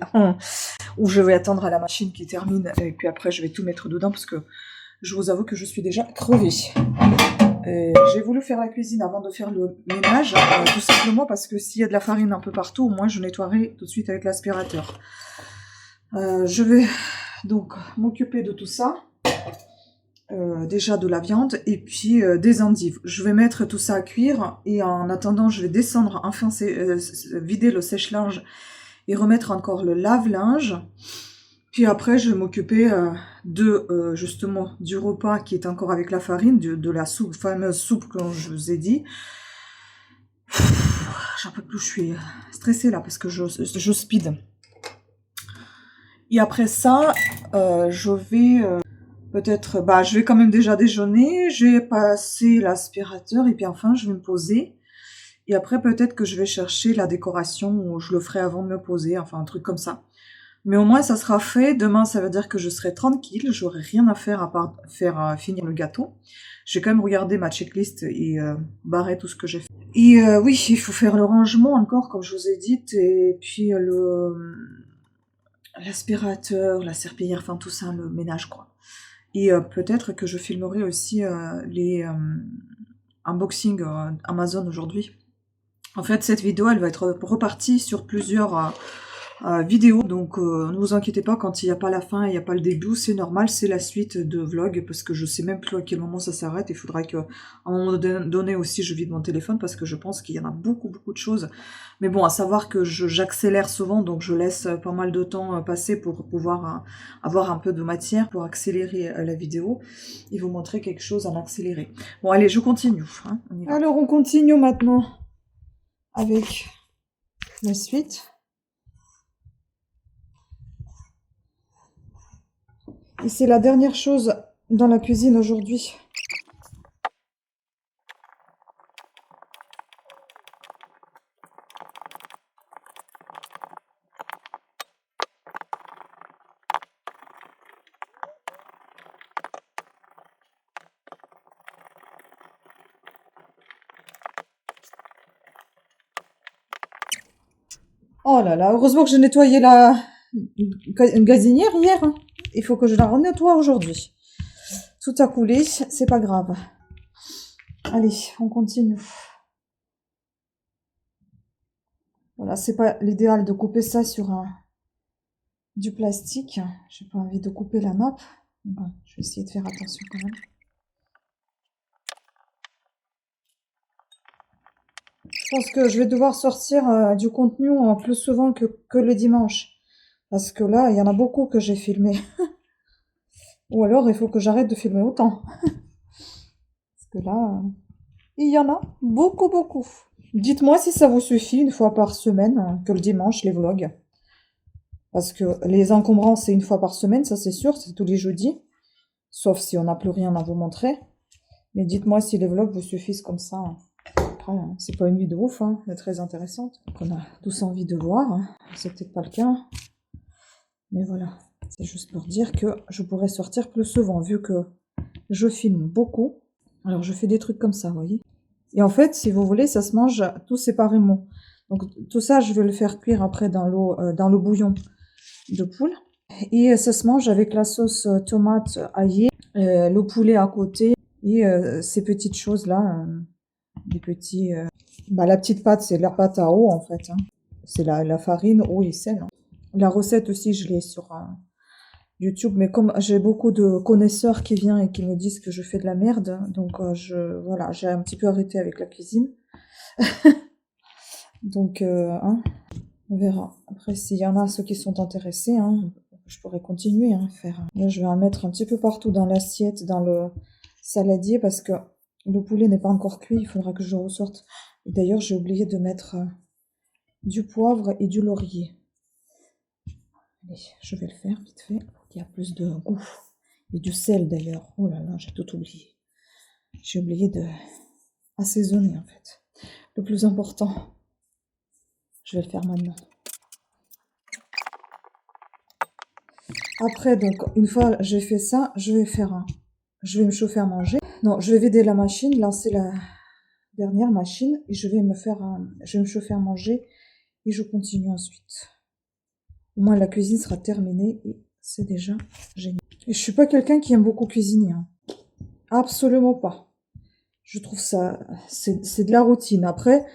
Ou je vais attendre à la machine qui termine. Et puis après, je vais tout mettre dedans parce que je vous avoue que je suis déjà crevée. J'ai voulu faire la cuisine avant de faire le ménage. Tout simplement parce que s'il y a de la farine un peu partout, au moins je nettoierai tout de suite avec l'aspirateur. Je vais donc m'occuper de tout ça. Déjà de la viande et puis des endives. Je vais mettre tout ça à cuire et en attendant je vais descendre enfin vider le sèche-linge et remettre encore le lave-linge. Puis après je vais m'occuper justement du repas qui est encore avec la farine, de la soupe, fameuse soupe que je vous ai dit. J'en peux plus, je suis stressée là parce que je speed. Et après ça, je vais... peut-être, je vais quand même déjà déjeuner, j'ai passé l'aspirateur et puis enfin je vais me poser. Et après peut-être que je vais chercher la décoration ou je le ferai avant de me poser, enfin un truc comme ça. Mais au moins ça sera fait, demain ça veut dire que je serai tranquille, j'aurai rien à faire à part faire finir le gâteau. J'ai quand même regardé ma checklist et barré tout ce que j'ai fait. Et oui, il faut faire le rangement encore comme je vous ai dit, et puis l'aspirateur, la serpillière, enfin tout ça, le ménage quoi. Et peut-être que je filmerai aussi les unboxings Amazon aujourd'hui. En fait, cette vidéo, elle va être repartie sur plusieurs vidéos. Donc, ne vous inquiétez pas, quand il n'y a pas la fin et il n'y a pas le début, c'est normal, c'est la suite de vlog. Parce que je sais même plus à quel moment ça s'arrête. Il faudra qu'à un moment donné aussi, je vide mon téléphone parce que je pense qu'il y en a beaucoup, beaucoup de choses. Mais bon, à savoir que j'accélère souvent, donc je laisse pas mal de temps passer pour pouvoir avoir un peu de matière pour accélérer la vidéo et vous montrer quelque chose en accéléré. Bon, allez, je continue. Hein, alors, on continue maintenant avec la suite. Et c'est la dernière chose dans la cuisine aujourd'hui. Oh là là, heureusement que j'ai nettoyé une gazinière hier. Hein. Il faut que je la renettoie aujourd'hui. Tout a coulé, c'est pas grave. Allez, on continue. Voilà, c'est pas l'idéal de couper ça sur du plastique. J'ai pas envie de couper la nappe. Bon, je vais essayer de faire attention quand même. Je pense que je vais devoir sortir du contenu plus souvent que le dimanche. Parce que là, il y en a beaucoup que j'ai filmé. Ou alors, il faut que j'arrête de filmer autant. Parce que là, il y en a beaucoup, beaucoup. Dites-moi si ça vous suffit une fois par semaine, que le dimanche, les vlogs. Parce que les encombrants, c'est une fois par semaine, ça c'est sûr, c'est tous les jeudis. Sauf si on n'a plus rien à vous montrer. Mais dites-moi si les vlogs vous suffisent comme ça. Après, c'est pas une vie de ouf, hein, elle est très intéressante. Qu'on a tous envie de voir. Hein. C'est peut-être pas le cas. Mais voilà, c'est juste pour dire que je pourrais sortir plus souvent, vu que je filme beaucoup. Alors je fais des trucs comme ça, vous voyez. Et en fait, si vous voulez, ça se mange tout séparément. Donc tout ça, je vais le faire cuire après dans le bouillon de poule. Et ça se mange avec la sauce tomate aillée, le poulet à côté et ces petites choses-là, des petits... la petite pâte, c'est de la pâte à eau en fait. Hein. C'est la farine, eau et sel. Hein. La recette aussi, je l'ai sur YouTube, mais comme j'ai beaucoup de connaisseurs qui viennent et qui me disent que je fais de la merde, donc voilà, j'ai un petit peu arrêté avec la cuisine. Donc, hein, on verra. Après, s'il y en a ceux qui sont intéressés, hein, je pourrais continuer à faire. Là, je vais en mettre un petit peu partout dans l'assiette, dans le saladier, parce que le poulet n'est pas encore cuit, il faudra que je le ressorte. D'ailleurs, j'ai oublié de mettre du poivre et du laurier. Allez, je vais le faire vite fait, pour qu'il y ait plus de goût. Et du sel d'ailleurs. Oh là là, j'ai tout oublié. J'ai oublié de assaisonner en fait. Le plus important. Je vais le faire maintenant. Après, donc, une fois j'ai fait ça, je vais me chauffer à manger. Non, je vais vider la machine, lancer dernière machine et je vais me faire manger et je continue ensuite. Au moins la cuisine sera terminée et c'est déjà génial. Et je suis pas quelqu'un qui aime beaucoup cuisiner, hein. Absolument pas. Je trouve ça, c'est de la routine. Après,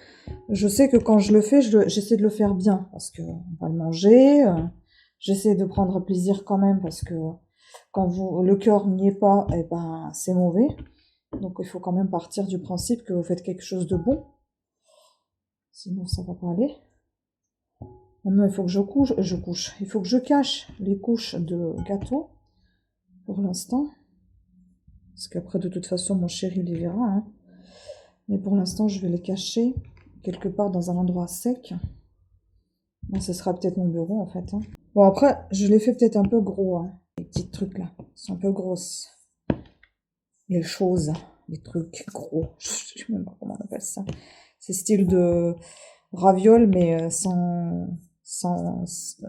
je sais que quand je le fais, j'essaie de le faire bien parce que on va le manger. J'essaie de prendre plaisir quand même parce que quand le cœur n'y est pas, eh ben c'est mauvais. Donc il faut quand même partir du principe que vous faites quelque chose de bon. Sinon ça va pas aller. Maintenant il faut que il faut que je cache les couches de gâteau pour l'instant. Parce qu'après de toute façon mon chéri les verra, hein. Mais pour l'instant je vais les cacher quelque part dans un endroit sec. Bon, ce sera peut-être mon bureau en fait, hein. Bon après je les fais peut-être un peu gros, hein. Les petits trucs là, ils sont un peu grosses. Les choses, les trucs gros, je sais même pas comment on appelle ça. C'est style de ravioles mais sans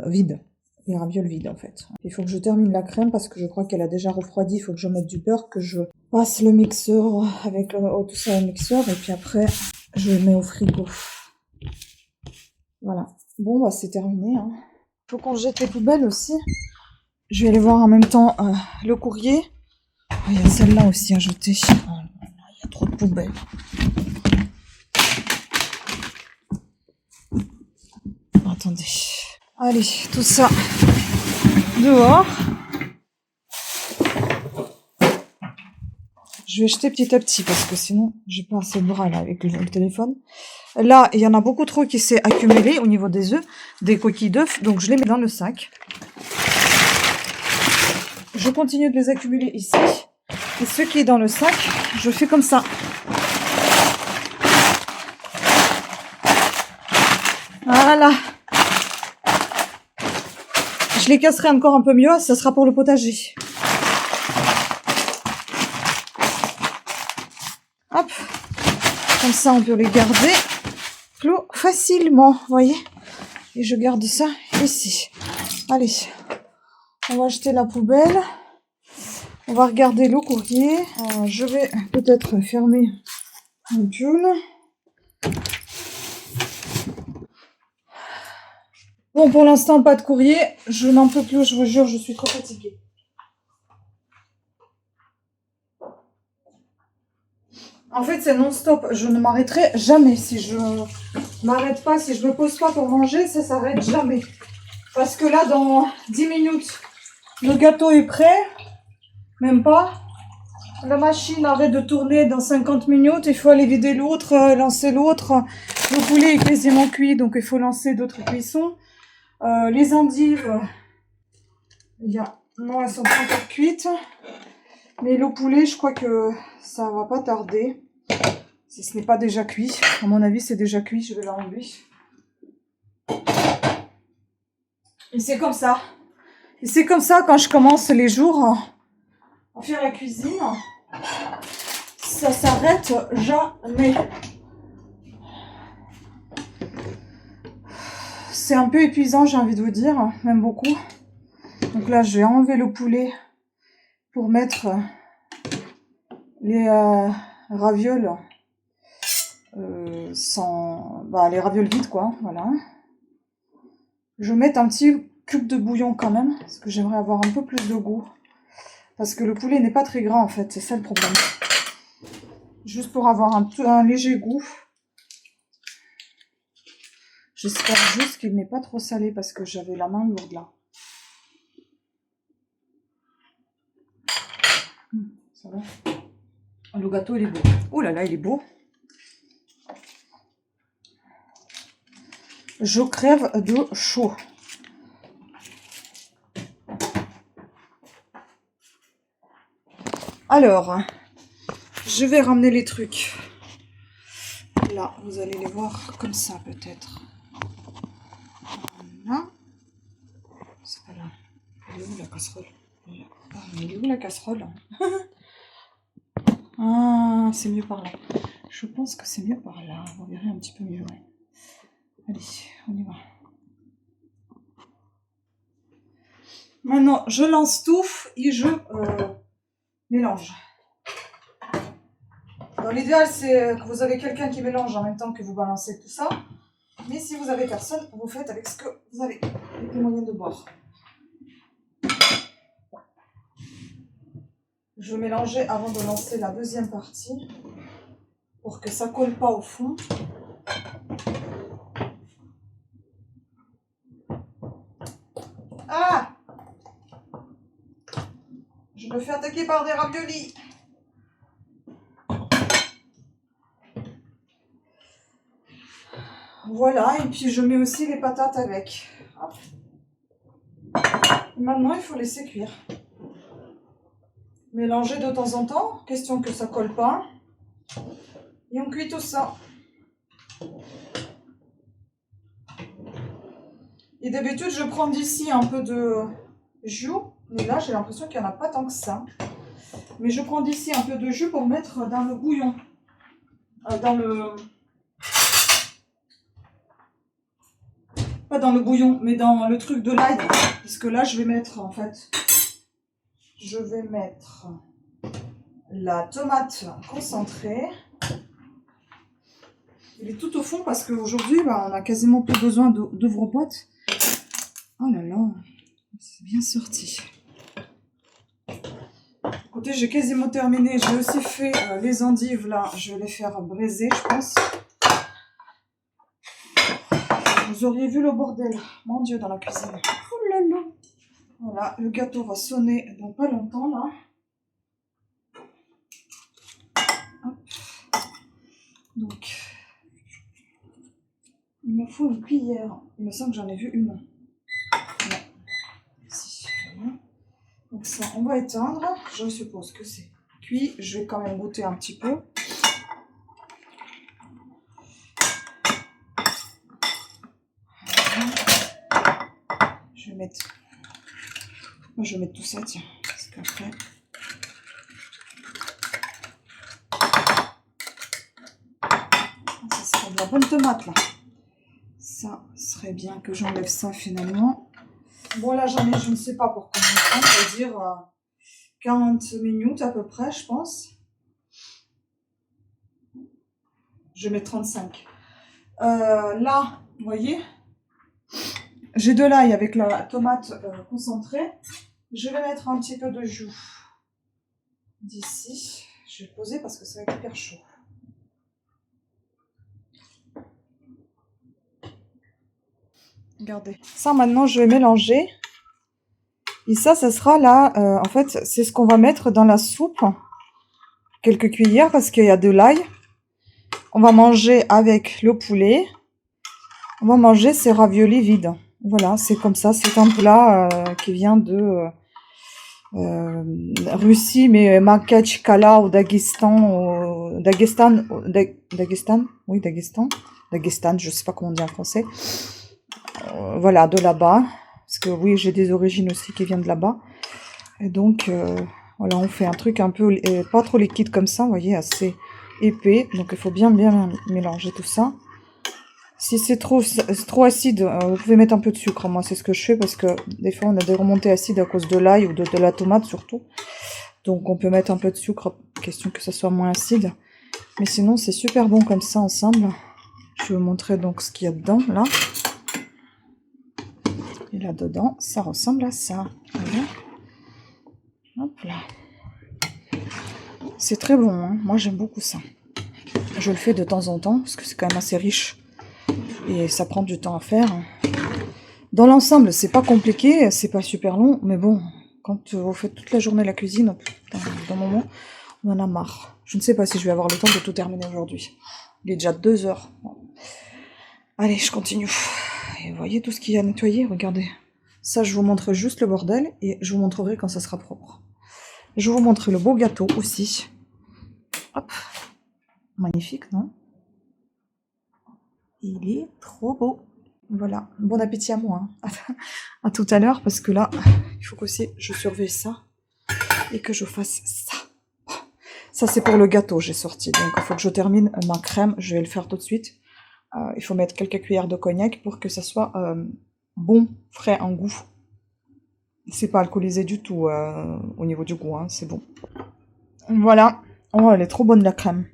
vide. Les ravioles vides en fait. Il faut que je termine la crème parce que je crois qu'elle a déjà refroidi. Il faut que je mette du beurre, que je passe le mixeur avec tout ça au mixeur et puis après je le mets au frigo. Voilà. Bon bah c'est terminé, hein. Faut qu'on jette les poubelles aussi. Je vais aller voir en même temps le courrier. Oh, il y a celle-là aussi à jeter. Oh, il y a trop de poubelles. Attendez. Allez, tout ça dehors. Je vais jeter petit à petit parce que sinon j'ai pas assez de bras là avec le téléphone. Là, il y en a beaucoup trop qui s'est accumulé au niveau des œufs, des coquilles d'œufs, donc je les mets dans le sac. Je continue de les accumuler ici. Et ce qui est dans le sac, je fais comme ça. Voilà. Je les casserai encore un peu mieux, ça sera pour le potager. Hop. Comme ça, on peut les garder clos facilement, vous voyez. Et je garde ça ici. Allez. On va jeter la poubelle. On va regarder le courrier. Je vais peut-être fermer mon pull. Bon, pour l'instant, pas de courrier. Je n'en peux plus, je vous jure, je suis trop fatiguée. En fait, c'est non-stop. Je ne m'arrêterai jamais. Si je m'arrête pas, si je me pose pas pour manger, ça s'arrête jamais. Parce que là, dans 10 minutes, le gâteau est prêt. Même pas. La machine arrête de tourner dans 50 minutes. Il faut aller vider l'autre, lancer l'autre. Le poulet est quasiment cuit, donc il faut lancer d'autres cuissons. Les endives, non, elles sont pas encore cuites. Mais le poulet, je crois que ça va pas tarder. Si ce n'est pas déjà cuit. À mon avis, c'est déjà cuit. Je vais l'enlever. Et c'est comme ça. Et c'est comme ça quand je commence les jours à faire la cuisine. Ça s'arrête jamais. C'est un peu épuisant, j'ai envie de vous dire, même beaucoup. Donc là, je vais enlever le poulet pour mettre les ravioles les ravioles vides, quoi, voilà. Je vais mettre un petit cube de bouillon quand même, parce que j'aimerais avoir un peu plus de goût. Parce que le poulet n'est pas très gras, en fait, c'est ça le problème. Juste pour avoir un léger goût. J'espère juste qu'il n'est pas trop salé, parce que j'avais la main lourde, là. Ça va. Le gâteau, il est beau. Oh là là, il est beau. Je crève de chaud. Alors, je vais ramener les trucs. Là, vous allez les voir comme ça, peut-être. Voilà. C'est pas là. Elle est où la casserole? Elle est où la casserole? Ah, c'est mieux par là. Je pense que c'est mieux par là. Vous verrez un petit peu mieux. Ouais. Allez, on y va. Maintenant, je lance tout et je mélange. L'idéal, c'est que vous avez quelqu'un qui mélange en même temps que vous balancez tout ça. Mais si vous avez personne, vous faites avec ce que vous avez, avec les moyens de boire. Je vais mélanger avant de lancer la deuxième partie pour que ça colle pas au fond. Ah! Je me fais attaquer par des raviolis. Voilà, et puis je mets aussi les patates avec. Hop. Maintenant, il faut laisser cuire. Mélanger de temps en temps, question que ça colle pas. Et on cuit tout ça. Et d'habitude, je prends d'ici un peu de jus. Mais là, j'ai l'impression qu'il n'y en a pas tant que ça. Mais je prends d'ici un peu de jus pour mettre dans le bouillon. Dans le... Pas dans le bouillon, mais dans le truc de l'ail. Parce que là, je vais mettre, en fait... Je vais mettre la tomate concentrée. Il est tout au fond parce qu'aujourd'hui, on a quasiment plus besoin d'ouvre-boîte. Oh là là, c'est bien sorti. Écoutez, j'ai quasiment terminé. J'ai aussi fait les endives là. Je vais les faire braiser, je pense. Vous auriez vu le bordel, mon Dieu, dans la cuisine. Oh là là. Voilà, le gâteau va sonner dans pas longtemps là. Hop. Donc, il me faut une cuillère. Il me semble que j'en ai vu une. Non. Si. Donc ça, on va éteindre. Je suppose que c'est cuit. Je vais quand même goûter un petit peu. Je vais mettre... Moi, je vais mettre tout ça, tiens. Parce qu'après... Ça serait de la bonne tomate, là. Ça serait bien que j'enlève ça, finalement. Bon, là, j'en ai, je ne sais pas pour combien de temps. On va dire 40 minutes à peu près, je pense. Je mets 35. Là, vous voyez, j'ai de l'ail avec la tomate concentrée. Je vais mettre un petit peu de jus d'ici. Je vais poser parce que ça va être hyper chaud. Regardez. Ça, maintenant, je vais mélanger. Et ça sera là, en fait, c'est ce qu'on va mettre dans la soupe. Quelques cuillères parce qu'il y a de l'ail. On va manger avec le poulet. On va manger ces raviolis vides. Voilà, c'est comme ça. C'est un plat qui vient de Russie, mais Makhatchkala ou Daghestan. Daghestan, oui, Daghestan. Daghestan, je sais pas comment on dit en français. Voilà, de là-bas. Parce que oui, j'ai des origines aussi qui viennent de là-bas. Et donc, voilà, on fait un truc un peu, pas trop liquide comme ça, vous voyez, assez épais. Donc, il faut bien mélanger tout ça. Si c'est trop acide, vous pouvez mettre un peu de sucre. Moi, c'est ce que je fais parce que des fois, on a des remontées acides à cause de l'ail ou de la tomate surtout. Donc, on peut mettre un peu de sucre, question que ça soit moins acide. Mais sinon, c'est super bon comme ça ensemble. Je vais vous montrer donc ce qu'il y a dedans, là. Et là-dedans, ça ressemble à ça. Voilà. Hop là. C'est très bon, hein. Moi j'aime beaucoup ça. Je le fais de temps en temps parce que c'est quand même assez riche et ça prend du temps à faire. Dans l'ensemble, c'est pas compliqué, c'est pas super long, mais bon, quand vous faites toute la journée la cuisine, d'un moment, on en a marre. Je ne sais pas si je vais avoir le temps de tout terminer aujourd'hui. Il est déjà 2 heures. Bon. Allez, je continue. Et vous voyez tout ce qu'il y a à nettoyer, regardez. Ça, je vous montre juste le bordel et je vous montrerai quand ça sera propre. Je vais vous montrer le beau gâteau aussi. Hop. Magnifique, non? Il est trop beau. Voilà. Bon appétit à moi. Hein. À tout à l'heure parce que là, il faut qu'aussi je surveille ça et que je fasse ça. Ça, c'est pour le gâteau, j'ai sorti. Donc, il faut que je termine ma crème. Je vais le faire tout de suite. Il faut mettre quelques cuillères de cognac pour que ça soit bon, frais en goût. C'est pas alcoolisé du tout au niveau du goût, hein, c'est bon. Voilà. Oh, elle est trop bonne la crème.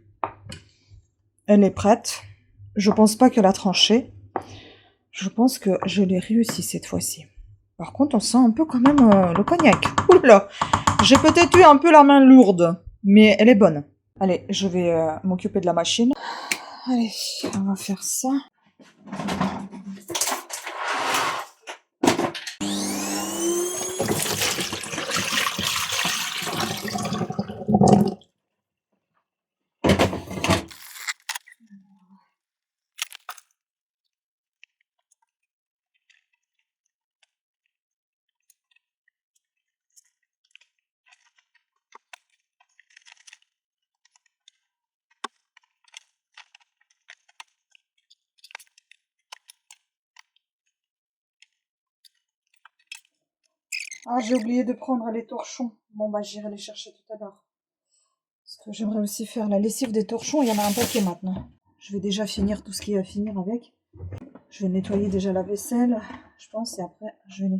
Elle est prête. Je pense pas qu'elle a tranché. Je pense que je l'ai réussi cette fois-ci. Par contre, on sent un peu quand même le cognac. Oula! J'ai peut-être eu un peu la main lourde, mais elle est bonne. Allez, je vais m'occuper de la machine. Allez, on va faire ça. Ah, j'ai oublié de prendre les torchons. Bon, bah, j'irai les chercher tout à l'heure. Parce que j'aimerais aussi faire la lessive des torchons. Il y en a un paquet maintenant. Je vais déjà finir tout ce qu'il y a à finir avec. Je vais nettoyer déjà la vaisselle, je pense, et après, je vais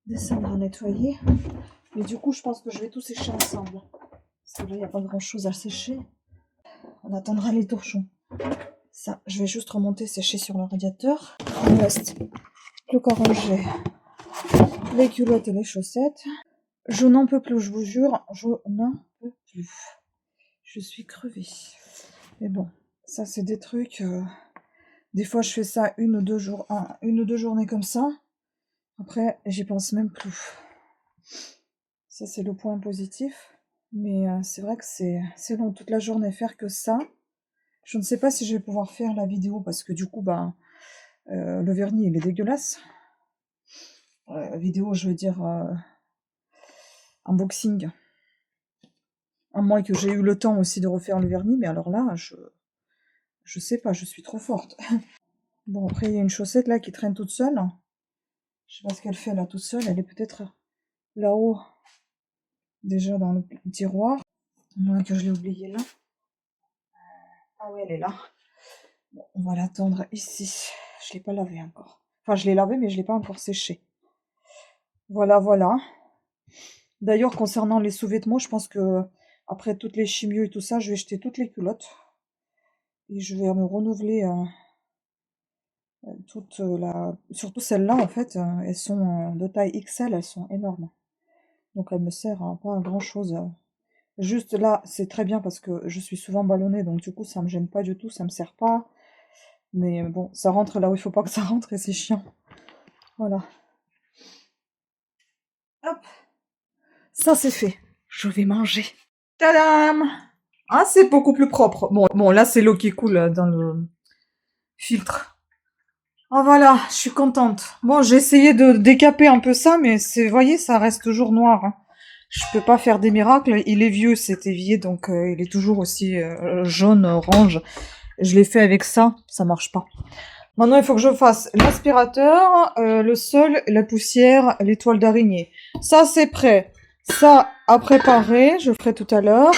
descendre à nettoyer. Mais du coup, je pense que je vais tout sécher ensemble. Parce que là, il n'y a pas grand-chose à sécher. On attendra les torchons. Ça, je vais juste remonter sécher sur le radiateur. Il me reste plus qu'à ranger les culottes et les chaussettes. Je n'en peux plus, je vous jure, je n'en peux plus. Je suis crevée. Mais bon, ça c'est des trucs... Des fois je fais ça une ou deux journées comme ça. Après, j'y pense même plus. Ça c'est le point positif. Mais c'est vrai que c'est long toute la journée faire que ça. Je ne sais pas si je vais pouvoir faire la vidéo parce que du coup, bah, le vernis il est dégueulasse. Vidéo, je veux dire unboxing. À moins que j'ai eu le temps aussi de refaire le vernis, mais alors là, je sais pas, je suis trop forte. Bon, après, il y a une chaussette là qui traîne toute seule. Je sais pas ce qu'elle fait là toute seule. Elle est peut-être là-haut, déjà dans le tiroir. À moins que je l'ai oubliée là. Ah ouais, elle est là. Bon, on va l'attendre ici. Je l'ai pas lavé encore. Enfin, je l'ai lavé, mais je l'ai pas encore séché. Voilà, voilà. D'ailleurs, concernant les sous-vêtements, je pense que après toutes les chimios et tout ça, je vais jeter toutes les culottes. Et je vais me renouveler surtout celles-là, en fait, elles sont de taille XL, elles sont énormes. Donc elles me servent pas à grand-chose. Juste là, c'est très bien parce que je suis souvent ballonnée, donc du coup, ça me gêne pas du tout, ça me sert pas. Mais bon, ça rentre là où il faut pas que ça rentre et c'est chiant. Voilà. Hop, ça c'est fait. Je vais manger. Tadam! Ah, c'est beaucoup plus propre. Bon, là, c'est l'eau qui coule dans le filtre. Ah voilà, je suis contente. Bon, j'ai essayé de décaper un peu ça, mais vous voyez, ça reste toujours noir. Hein. Je peux pas faire des miracles. Il est vieux, cet évier, donc il est toujours aussi jaune, orange. Je l'ai fait avec ça, ça marche pas. Maintenant, il faut que je fasse l'aspirateur, le sol, la poussière, les toiles d'araignée. Ça, c'est prêt. Ça, à préparer, je ferai tout à l'heure.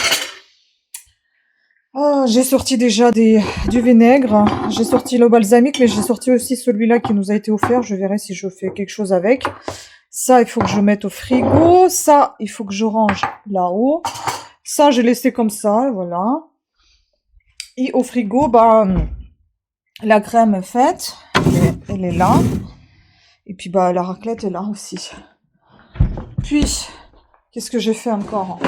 Oh, j'ai sorti déjà du vinaigre, j'ai sorti le balsamique, mais j'ai sorti aussi celui-là qui nous a été offert. Je verrai si je fais quelque chose avec. Ça, il faut que je mette au frigo. Ça, il faut que je range là-haut. Ça, j'ai laissé comme ça, voilà. Et au frigo, bah, la crème est faite. Elle est là. Et puis, bah, la raclette est là aussi. Puis, qu'est-ce que j'ai fait encore?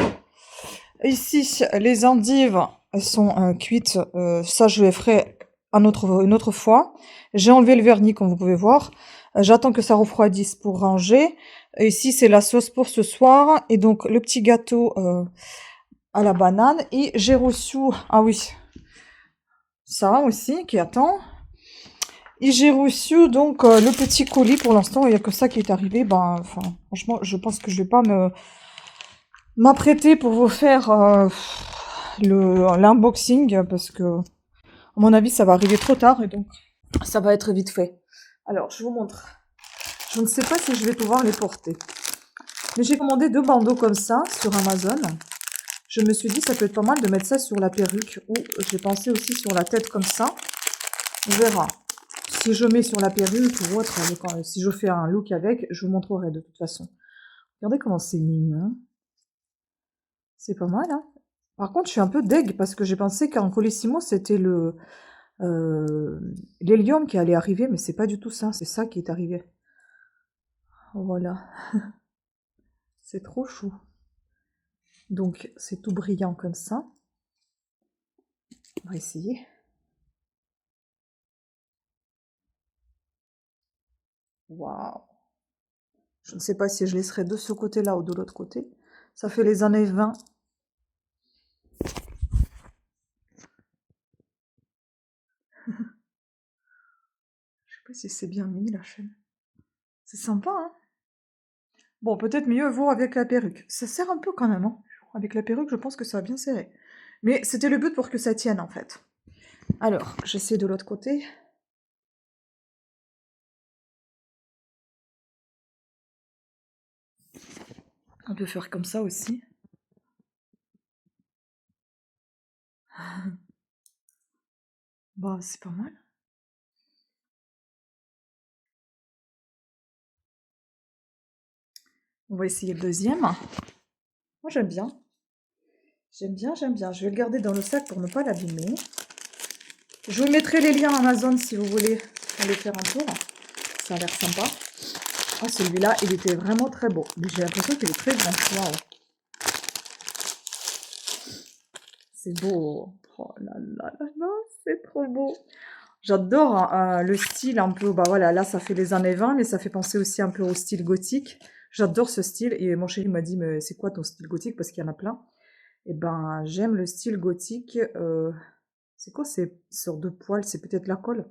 Ici, les endives, elles sont cuites. Ça, je les ferai une autre fois. J'ai enlevé le vernis, comme vous pouvez voir. J'attends que ça refroidisse pour ranger. Et ici, c'est la sauce pour ce soir. Et donc, le petit gâteau à la banane. Et j'ai reçu... Ah oui, ça aussi, qui attend. Et j'ai reçu donc le petit colis. Pour l'instant, il n'y a que ça qui est arrivé. Ben, enfin, franchement, je pense que je vais pas m'apprêter pour vous faire l'unboxing parce que à mon avis ça va arriver trop tard et donc ça va être vite fait. Alors je vous montre. Je ne sais pas si je vais pouvoir les porter. Mais j'ai commandé 2 bandeaux comme ça sur Amazon. Je me suis dit ça peut être pas mal de mettre ça sur la perruque ou j'ai pensé aussi sur la tête comme ça. On verra. Si je mets sur la perruque ou autre, si je fais un look avec, je vous montrerai de toute façon. Regardez comment c'est mignon. C'est pas mal, hein? Par contre, je suis un peu deg parce que j'ai pensé qu'en Colissimo, c'était l'hélium qui allait arriver, mais c'est pas du tout ça, c'est ça qui est arrivé. Voilà, c'est trop chou. Donc, c'est tout brillant comme ça. On va essayer. Waouh! Je ne sais pas si je laisserai de ce côté-là ou de l'autre côté. Ça fait les années 20. Je sais pas si c'est bien mis la chaîne. C'est sympa, hein? Bon, peut-être mieux vaut avec la perruque. Ça serre un peu quand même, hein? Avec la perruque, je pense que ça va bien serrer. Mais c'était le but pour que ça tienne, en fait. Alors, j'essaie de l'autre côté. On peut faire comme ça aussi. Bah, c'est pas mal. On va essayer le deuxième. Moi, j'aime bien. J'aime bien, j'aime bien. Je vais le garder dans le sac pour ne pas l'abîmer. Je vous mettrai les liens Amazon si vous voulez aller faire un tour. Ça a l'air sympa. Ah, celui-là, il était vraiment très beau. Mais j'ai l'impression qu'il est très grand. Waouh. C'est beau. Oh là là là là, c'est trop beau. J'adore le style un peu, bah voilà, là ça fait les années 20, mais ça fait penser aussi un peu au style gothique. J'adore ce style et mon chéri m'a dit, mais c'est quoi ton style gothique? Parce qu'il y en a plein. Et ben, j'aime le style gothique. C'est quoi ces sortes de poils? C'est peut-être la colle.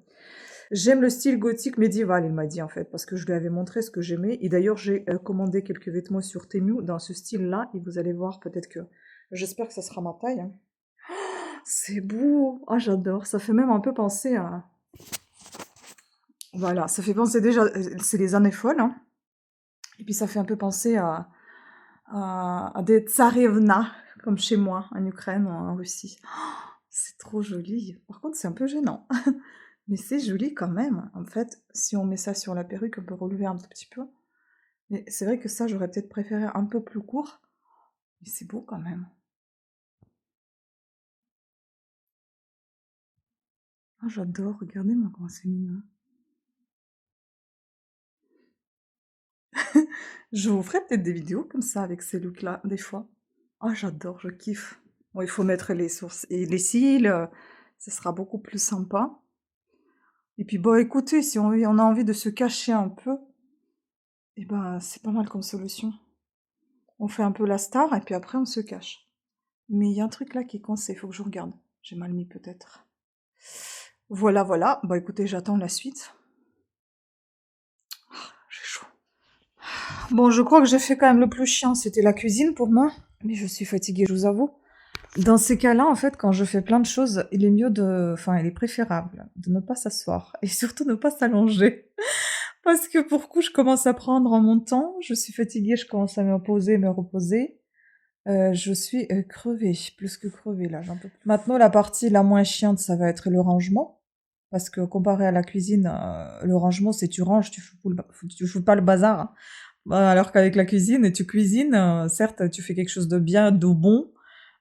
J'aime le style gothique médiéval, il m'a dit en fait, parce que je lui avais montré ce que j'aimais. Et d'ailleurs, j'ai commandé quelques vêtements sur Temu dans ce style-là. Et vous allez voir, peut-être que. J'espère que ça sera ma taille, hein. C'est beau! Ah, j'adore. Ça fait même un peu penser à. Voilà, ça fait penser déjà. C'est les années folles, hein. Et puis ça fait un peu penser à des tsarevna, comme chez moi, en Ukraine ou en Russie. C'est trop joli. Par contre, c'est un peu gênant. Mais c'est joli quand même. En fait, si on met ça sur la perruque, on peut relever un tout petit peu. Mais c'est vrai que ça, j'aurais peut-être préféré un peu plus court. Mais c'est beau quand même. Ah, j'adore. Regardez-moi comment c'est mignon. Je vous ferai peut-être des vidéos comme ça avec ces looks-là, des fois. Ah, j'adore, je kiffe. Bon, il faut mettre les sources et les cils, ça sera beaucoup plus sympa. Et puis, bon, écoutez, si on a envie de se cacher un peu, eh ben, c'est pas mal comme solution. On fait un peu la star et puis après, on se cache. Mais il y a un truc là qui est coincé, il faut que je regarde. J'ai mal mis peut-être. Voilà, voilà. Bah écoutez, j'attends la suite. J'ai chaud. Bon, je crois que j'ai fait quand même le plus chiant, c'était la cuisine pour moi. Mais je suis fatiguée, je vous avoue. Dans ces cas-là, en fait, quand je fais plein de choses, il est mieux de... Enfin, il est préférable de ne pas s'asseoir. Et surtout ne pas s'allonger. Parce que pour coup, je commence à prendre en mon temps. Je suis fatiguée, je commence à me poser, me reposer. Je suis crevée, plus que crevée là, j'en peux plus. Maintenant, la partie la moins chiante, ça va être le rangement. Parce que comparé à la cuisine, le rangement, c'est tu ranges, tu fous pas le bazar, hein. Bah, alors qu'avec la cuisine, tu cuisines, certes, tu fais quelque chose de bien, de bon,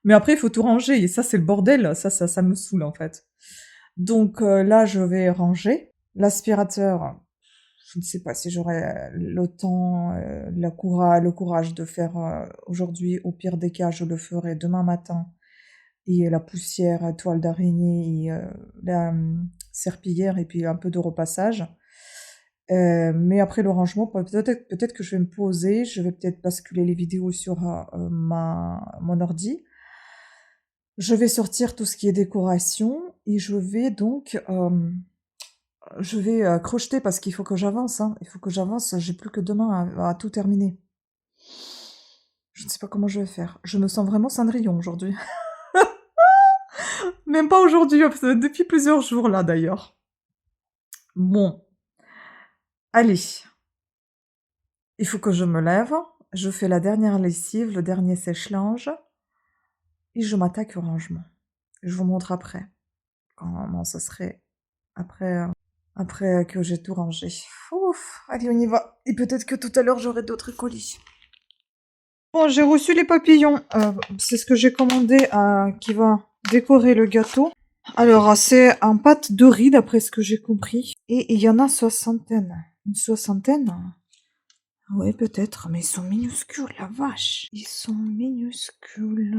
mais après, il faut tout ranger. Et ça, c'est le bordel. Ça me saoule, en fait. Donc là, je vais ranger. L'aspirateur, je ne sais pas si j'aurai le temps, le courage de faire aujourd'hui. Au pire des cas, je le ferai demain matin. Et la poussière, toile d'araignée, et la serpillière et puis un peu de repassage. Mais après le rangement, peut-être que je vais me poser, je vais peut-être basculer les vidéos sur mon ordi. Je vais sortir tout ce qui est décoration et je vais donc crocheter parce qu'il faut que j'avance, hein. Il faut que j'avance, j'ai plus que demain à tout terminer. Je ne sais pas comment je vais faire. Je me sens vraiment Cendrillon aujourd'hui. Même pas aujourd'hui, depuis plusieurs jours là d'ailleurs. Bon, allez. Il faut que je me lève, je fais la dernière lessive, le dernier sèche-linge et je m'attaque au rangement. Je vous montre après comment ça serait après que j'ai tout rangé. Ouf, allez, on y va. Et peut-être que tout à l'heure j'aurai d'autres colis. Bon, j'ai reçu les papillons. C'est ce que j'ai commandé qui va décorer le gâteau. Alors, c'est en pâte de riz, d'après ce que j'ai compris. Et il y en a soixantaine. Une soixantaine? Oui, peut-être, mais ils sont minuscules, la vache. Ils sont minuscules.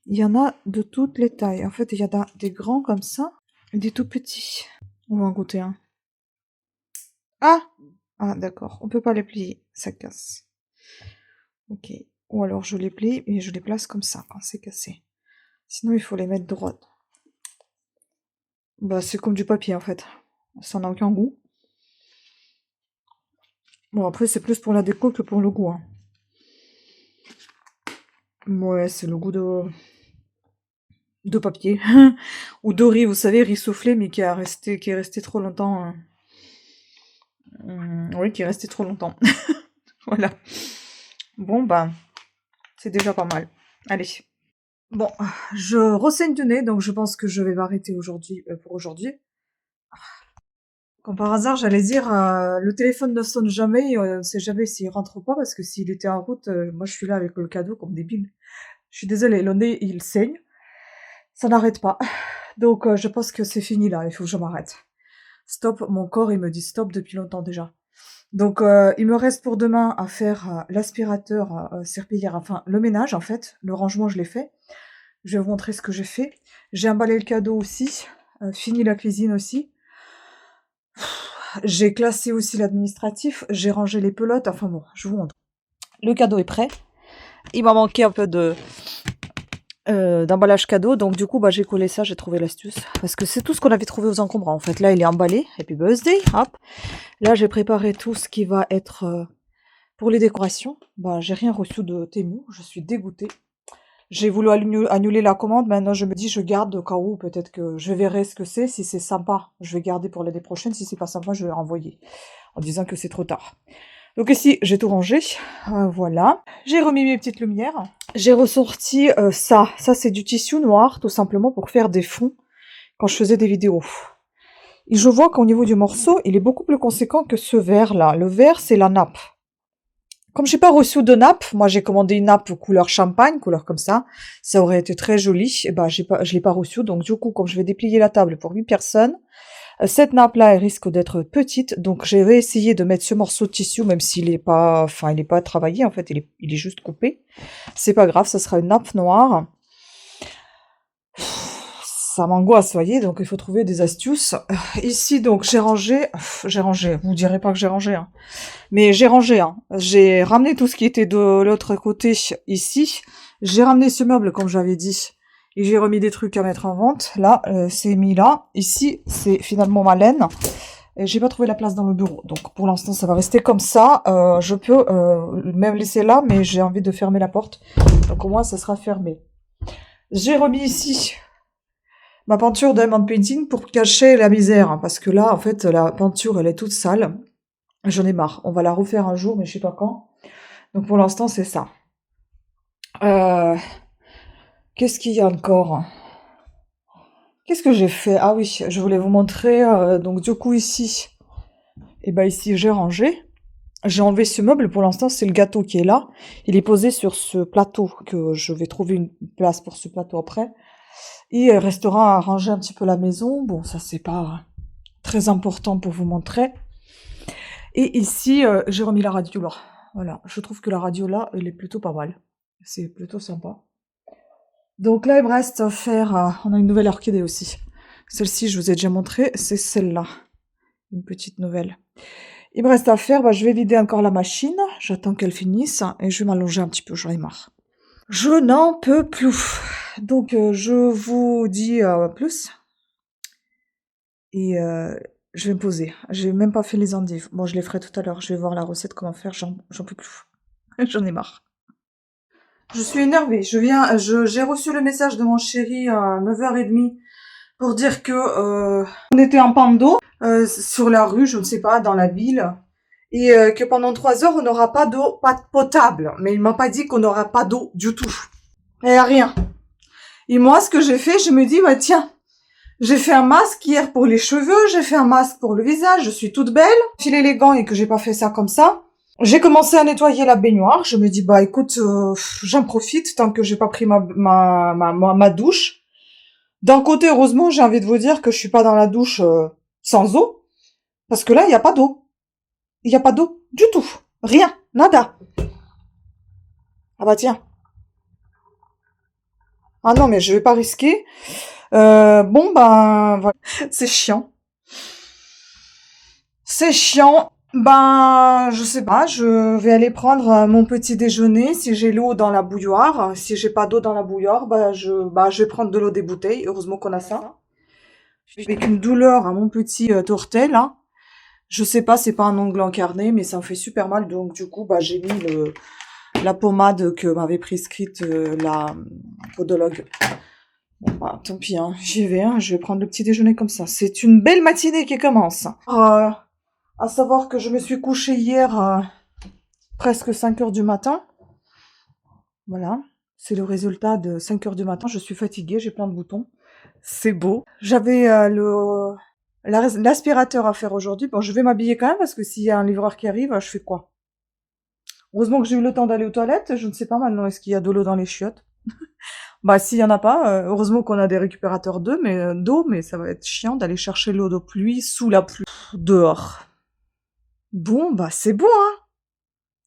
Il y en a de toutes les tailles. En fait, il y en a des grands comme ça et des tout petits. On va en goûter un. Ah! Ah, d'accord. On peut pas les plier. Ça casse. Ok. Ou alors je les plie et je les place comme ça quand c'est cassé. Sinon, il faut les mettre droites. Bah, c'est comme du papier en fait. Ça n'a aucun goût. Bon, après, c'est plus pour la déco que pour le goût. Hein. Ouais, c'est le goût de papier. Ou de riz, vous savez, riz soufflé, mais qui est resté trop longtemps. Oui, qui est resté trop longtemps. Voilà. Bon, bah, c'est déjà pas mal. Allez. Bon, je ressaigne du nez, donc je pense que je vais m'arrêter aujourd'hui pour aujourd'hui. Comme par hasard, j'allais dire, le téléphone ne sonne jamais, et on ne sait jamais s'il rentre ou pas, parce que s'il était en route, moi je suis là avec le cadeau comme débile. Je suis désolée, le nez il saigne, ça n'arrête pas. Donc je pense que c'est fini là, il faut que je m'arrête. Stop, mon corps il me dit stop depuis longtemps déjà. Donc il me reste pour demain à faire l'aspirateur serpillière, enfin le ménage en fait, le rangement je l'ai fait. Je vais vous montrer ce que j'ai fait. J'ai emballé le cadeau aussi, fini la cuisine aussi. J'ai classé aussi l'administratif, j'ai rangé les pelotes, enfin bon, je vous montre. Le cadeau est prêt. Il m'a manqué un peu d'emballage cadeau, donc du coup bah, j'ai collé ça, j'ai trouvé l'astuce. Parce que c'est tout ce qu'on avait trouvé aux encombrants. En fait, là il est emballé, Happy Birthday, hop. Là j'ai préparé tout ce qui va être pour les décorations. Bah, j'ai rien reçu de Temu, je suis dégoûtée. J'ai voulu annuler la commande, maintenant je me dis je garde au cas où, peut-être que je verrai ce que c'est, si c'est sympa, je vais garder pour l'année prochaine, si c'est pas sympa, je vais renvoyer, en disant que c'est trop tard. Donc ici, j'ai tout rangé, voilà. J'ai remis mes petites lumières, j'ai ressorti ça c'est du tissu noir, tout simplement pour faire des fonds, quand je faisais des vidéos. Et je vois qu'au niveau du morceau, il est beaucoup plus conséquent que ce vert-là. Le vert, c'est la nappe. Comme j'ai pas reçu de nappe, moi j'ai commandé une nappe couleur champagne, couleur comme ça aurait été très joli, et ben je l'ai pas reçu, donc du coup comme je vais déplier la table pour 8 personnes, cette nappe là elle risque d'être petite, donc je vais essayer de mettre ce morceau de tissu, même s'il est pas, enfin il est pas travaillé en fait, il est juste coupé, c'est pas grave, ça sera une nappe noire. Ça m'angoisse, voyez, donc il faut trouver des astuces. Ici, donc, j'ai rangé, vous direz pas que j'ai rangé, hein. Mais j'ai rangé, hein. J'ai ramené tout ce qui était de l'autre côté, ici. J'ai ramené ce meuble, comme j'avais dit, et j'ai remis des trucs à mettre en vente. Là, c'est mis là. Ici, c'est finalement ma laine. Et j'ai pas trouvé la place dans le bureau. Donc, pour l'instant, ça va rester comme ça. Je peux même laisser là, mais j'ai envie de fermer la porte. Donc, au moins, ça sera fermé. J'ai remis ici ma peinture Diamond Painting pour cacher la misère, hein, parce que là, en fait, la peinture, elle est toute sale. J'en ai marre. On va la refaire un jour, mais je sais pas quand. Donc pour l'instant, c'est ça. Qu'est-ce qu'il y a encore? Qu'est-ce que j'ai fait? Ah oui, je voulais vous montrer. Donc du coup, ici, et ben ici, j'ai rangé. J'ai enlevé ce meuble. Pour l'instant, c'est le gâteau qui est là. Il est posé sur ce plateau, que je vais trouver une place pour ce plateau après. Et il restera à ranger un petit peu la maison. Bon, ça, c'est pas très important pour vous montrer. Et ici, j'ai remis la radio là. Voilà, je trouve que la radio là, elle est plutôt pas mal. C'est plutôt sympa. Donc là, il me reste à faire... on a une nouvelle orchidée aussi. Celle-ci, je vous ai déjà montré, c'est celle-là. Une petite nouvelle. Il me reste à faire, bah, je vais vider encore la machine. J'attends qu'elle finisse et je vais m'allonger un petit peu, j'en ai marre. Je n'en peux plus. Donc, je vous dis plus. Et je vais me poser. J'ai même pas fait les endives. Bon, je les ferai tout à l'heure. Je vais voir la recette, comment faire. J'en peux plus. J'en ai marre. Je suis énervée. J'ai reçu le message de mon chéri à 9h30 pour dire que on était en panne d'eau sur la rue, je ne sais pas, dans la ville. Et que pendant 3 heures, on n'aura pas d'eau potable. Mais il m'a pas dit qu'on n'aura pas d'eau du tout. Il n'y a rien. Et moi, ce que j'ai fait, je me dis, bah tiens, j'ai fait un masque hier pour les cheveux, j'ai fait un masque pour le visage, je suis toute belle. Fil élégant et que j'ai pas fait ça comme ça. J'ai commencé à nettoyer la baignoire. Je me dis, bah écoute, j'en profite tant que j'ai pas pris ma douche. D'un côté, heureusement, j'ai envie de vous dire que je suis pas dans la douche sans eau. Parce que là, il n'y a pas d'eau. Il n'y a pas d'eau du tout. Rien. Nada. Ah bah tiens. Ah non, mais je vais pas risquer. Bon, ben, voilà. C'est chiant. C'est chiant. Ben, je sais pas, je vais aller prendre mon petit déjeuner. Si j'ai l'eau dans la bouilloire, si j'ai pas d'eau dans la bouilloire, je vais prendre de l'eau des bouteilles. Heureusement qu'on a ça. Avec une douleur à mon petit tourtel, là. Je sais pas, c'est pas un ongle encarné, mais ça me fait super mal. Donc, du coup, bah, j'ai mis la pommade que m'avait prescrite la podologue. Bon, bah, tant pis, hein. J'y vais, hein. Je vais prendre le petit déjeuner comme ça. C'est une belle matinée qui commence. À savoir que je me suis couchée hier presque 5 heures du matin. Voilà. C'est le résultat de 5 heures du matin. Je suis fatiguée, j'ai plein de boutons. C'est beau. J'avais l'aspirateur à faire aujourd'hui. Bon, je vais m'habiller quand même parce que s'il y a un livreur qui arrive, je fais quoi? Heureusement que j'ai eu le temps d'aller aux toilettes. Je ne sais pas maintenant, est-ce qu'il y a de l'eau dans les chiottes? Bah, s'il y en a pas, heureusement qu'on a des récupérateurs d'eau, mais ça va être chiant d'aller chercher l'eau de pluie sous la pluie dehors. Bon, bah, c'est beau, hein?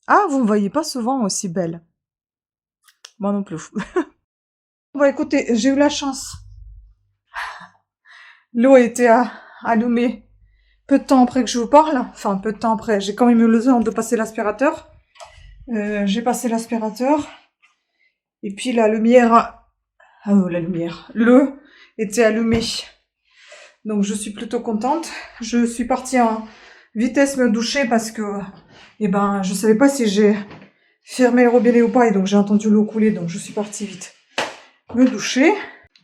Ah, vous me voyez pas souvent aussi belle. Moi non plus. Bah, écoutez, j'ai eu la chance. L'eau a été allumée peu de temps après que je vous parle. Enfin, peu de temps après. J'ai quand même eu le temps de passer l'aspirateur. J'ai passé l'aspirateur. Et puis la lumière... Le était allumé. Donc je suis plutôt contente. Je suis partie en vitesse me doucher parce que... je savais pas si j'ai fermé le robinet ou pas. Et donc j'ai entendu l'eau couler. Donc je suis partie vite me doucher.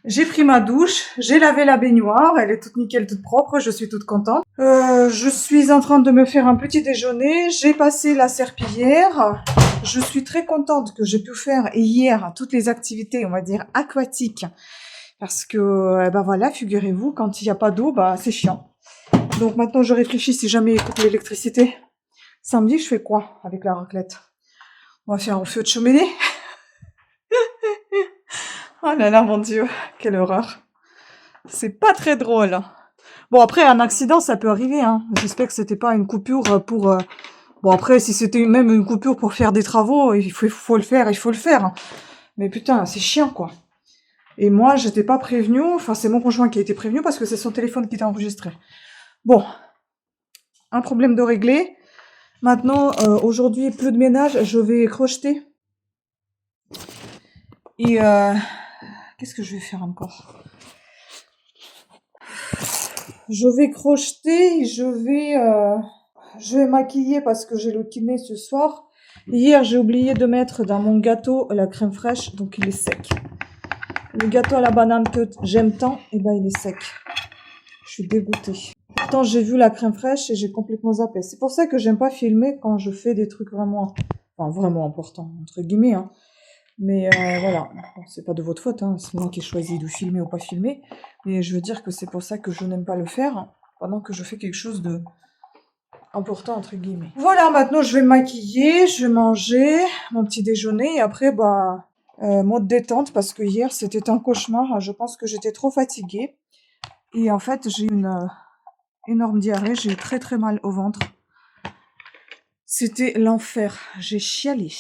J'ai pris ma douche, j'ai lavé la baignoire, elle est toute nickel, toute propre, je suis toute contente. Je suis en train de me faire un petit déjeuner, j'ai passé la serpillière. Je suis très contente que j'ai pu faire hier toutes les activités, on va dire, aquatiques. Parce que, voilà, figurez-vous, quand il n'y a pas d'eau, c'est chiant. Donc maintenant, je réfléchis si jamais il coupe l'électricité. Samedi, je fais quoi avec la raclette? On va faire un feu de cheminée. Oh là là, mon Dieu, quelle horreur. C'est pas très drôle. Bon, après, un accident, ça peut arriver, hein. J'espère que c'était pas une coupure pour... Bon, après, si c'était même une coupure pour faire des travaux, il faut le faire, il faut le faire. Mais putain, c'est chiant, quoi. Et moi, j'étais pas prévenue. Enfin, c'est mon conjoint qui a été prévenu parce que c'est son téléphone qui était enregistré. Bon. Un problème de régler. Maintenant, aujourd'hui, plus de ménage, je vais crocheter. Et qu'est-ce que je vais faire encore? Je vais crocheter, je vais maquiller parce que j'ai le kiné ce soir. Hier, j'ai oublié de mettre dans mon gâteau la crème fraîche, donc il est sec. Le gâteau à la banane que j'aime tant, il est sec. Je suis dégoûtée. Pourtant, j'ai vu la crème fraîche et j'ai complètement zappé. C'est pour ça que j'aime pas filmer quand je fais des trucs vraiment importants, entre guillemets, hein. Mais voilà, bon, c'est pas de votre faute, hein. C'est moi qui ai choisi de filmer ou pas filmer. Mais je veux dire que c'est pour ça que je n'aime pas le faire, pendant que je fais quelque chose de important, entre guillemets. Voilà, maintenant je vais me maquiller, je vais manger mon petit déjeuner, et après, mode détente, parce que hier, c'était un cauchemar. Je pense que j'étais trop fatiguée. Et en fait, j'ai eu une énorme diarrhée, j'ai eu très très mal au ventre. C'était l'enfer, j'ai chialé.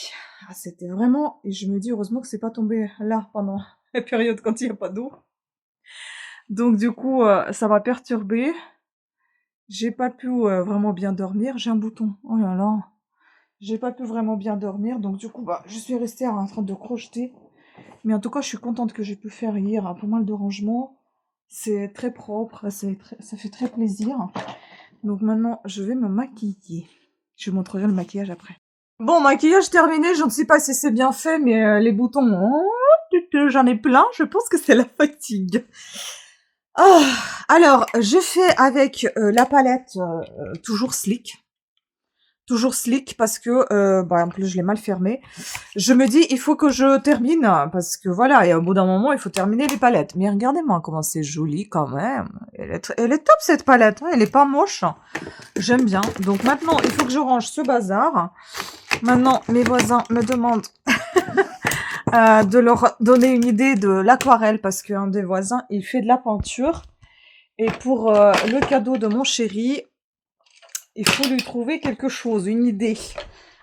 Ah, c'était vraiment... Et je me dis, heureusement que c'est pas tombé là pendant la période quand il n'y a pas d'eau. Donc du coup, ça m'a perturbée. J'ai pas pu vraiment bien dormir. J'ai un bouton. Oh là là. J'ai pas pu vraiment bien dormir. Donc du coup, je suis restée en train de crocheter. Mais en tout cas, je suis contente que j'ai pu faire hier pas mal de rangements. C'est très propre. Ça fait très plaisir. Donc maintenant, je vais me maquiller. Je vous montrerai le maquillage après. Bon, maquillage terminé, je ne sais pas si c'est bien fait, mais les boutons, j'en ai plein, je pense que c'est la fatigue. Alors, je fais avec la palette toujours Sleek. toujours slick parce que, en plus je l'ai mal fermé. Je me dis: «Il faut que je termine» parce que voilà et au bout d'un moment, il faut terminer les palettes. Mais regardez-moi comment c'est joli quand même. Elle est top cette palette, hein, elle est pas moche. J'aime bien. Donc maintenant, il faut que je range ce bazar. Maintenant, mes voisins me demandent de leur donner une idée de l'aquarelle parce qu'un des voisins, il fait de la peinture. Et pour le cadeau de mon chéri, il faut lui trouver quelque chose, une idée.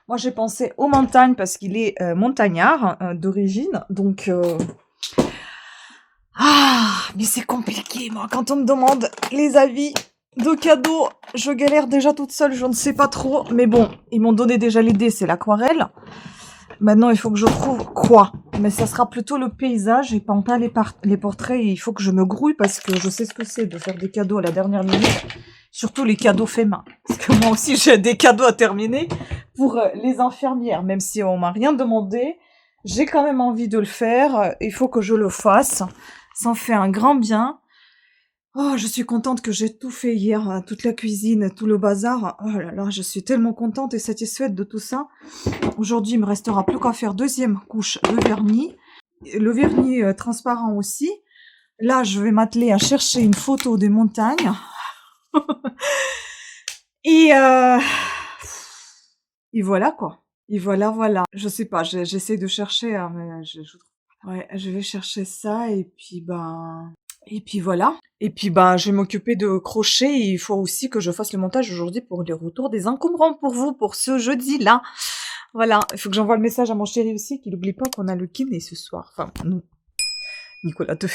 Moi, j'ai pensé aux montagnes parce qu'il est montagnard d'origine. Donc, mais c'est compliqué, moi. Quand on me demande les avis de cadeaux, je galère déjà toute seule, je ne sais pas trop. Mais bon, ils m'ont donné déjà l'idée, c'est l'aquarelle. Maintenant, il faut que je trouve quoi. Mais ça sera plutôt le paysage et pas les portraits. Il faut que je me grouille parce que je sais ce que c'est de faire des cadeaux à la dernière minute. Surtout les cadeaux faits main. Parce que moi aussi, j'ai des cadeaux à terminer pour les infirmières. Même si on m'a rien demandé, j'ai quand même envie de le faire. Il faut que je le fasse. Ça en fait un grand bien. Oh, je suis contente que j'ai tout fait hier, toute la cuisine, tout le bazar. Oh là là, je suis tellement contente et satisfaite de tout ça. Aujourd'hui, il me restera plus qu'à faire deuxième couche de vernis. Le vernis transparent aussi. Là, je vais m'atteler à chercher une photo des montagnes. et, et voilà quoi. Et voilà. Je sais pas, j'essaie de chercher, hein, mais ouais, je vais chercher ça et puis voilà. Et puis je vais m'occuper de crochet. Et il faut aussi que je fasse le montage aujourd'hui pour les retours des encombrants pour vous, pour ce jeudi-là. Voilà, il faut que j'envoie le message à mon chéri aussi, qu'il n'oublie pas qu'on a le kiné ce soir. Enfin, nous, Nicolas 2.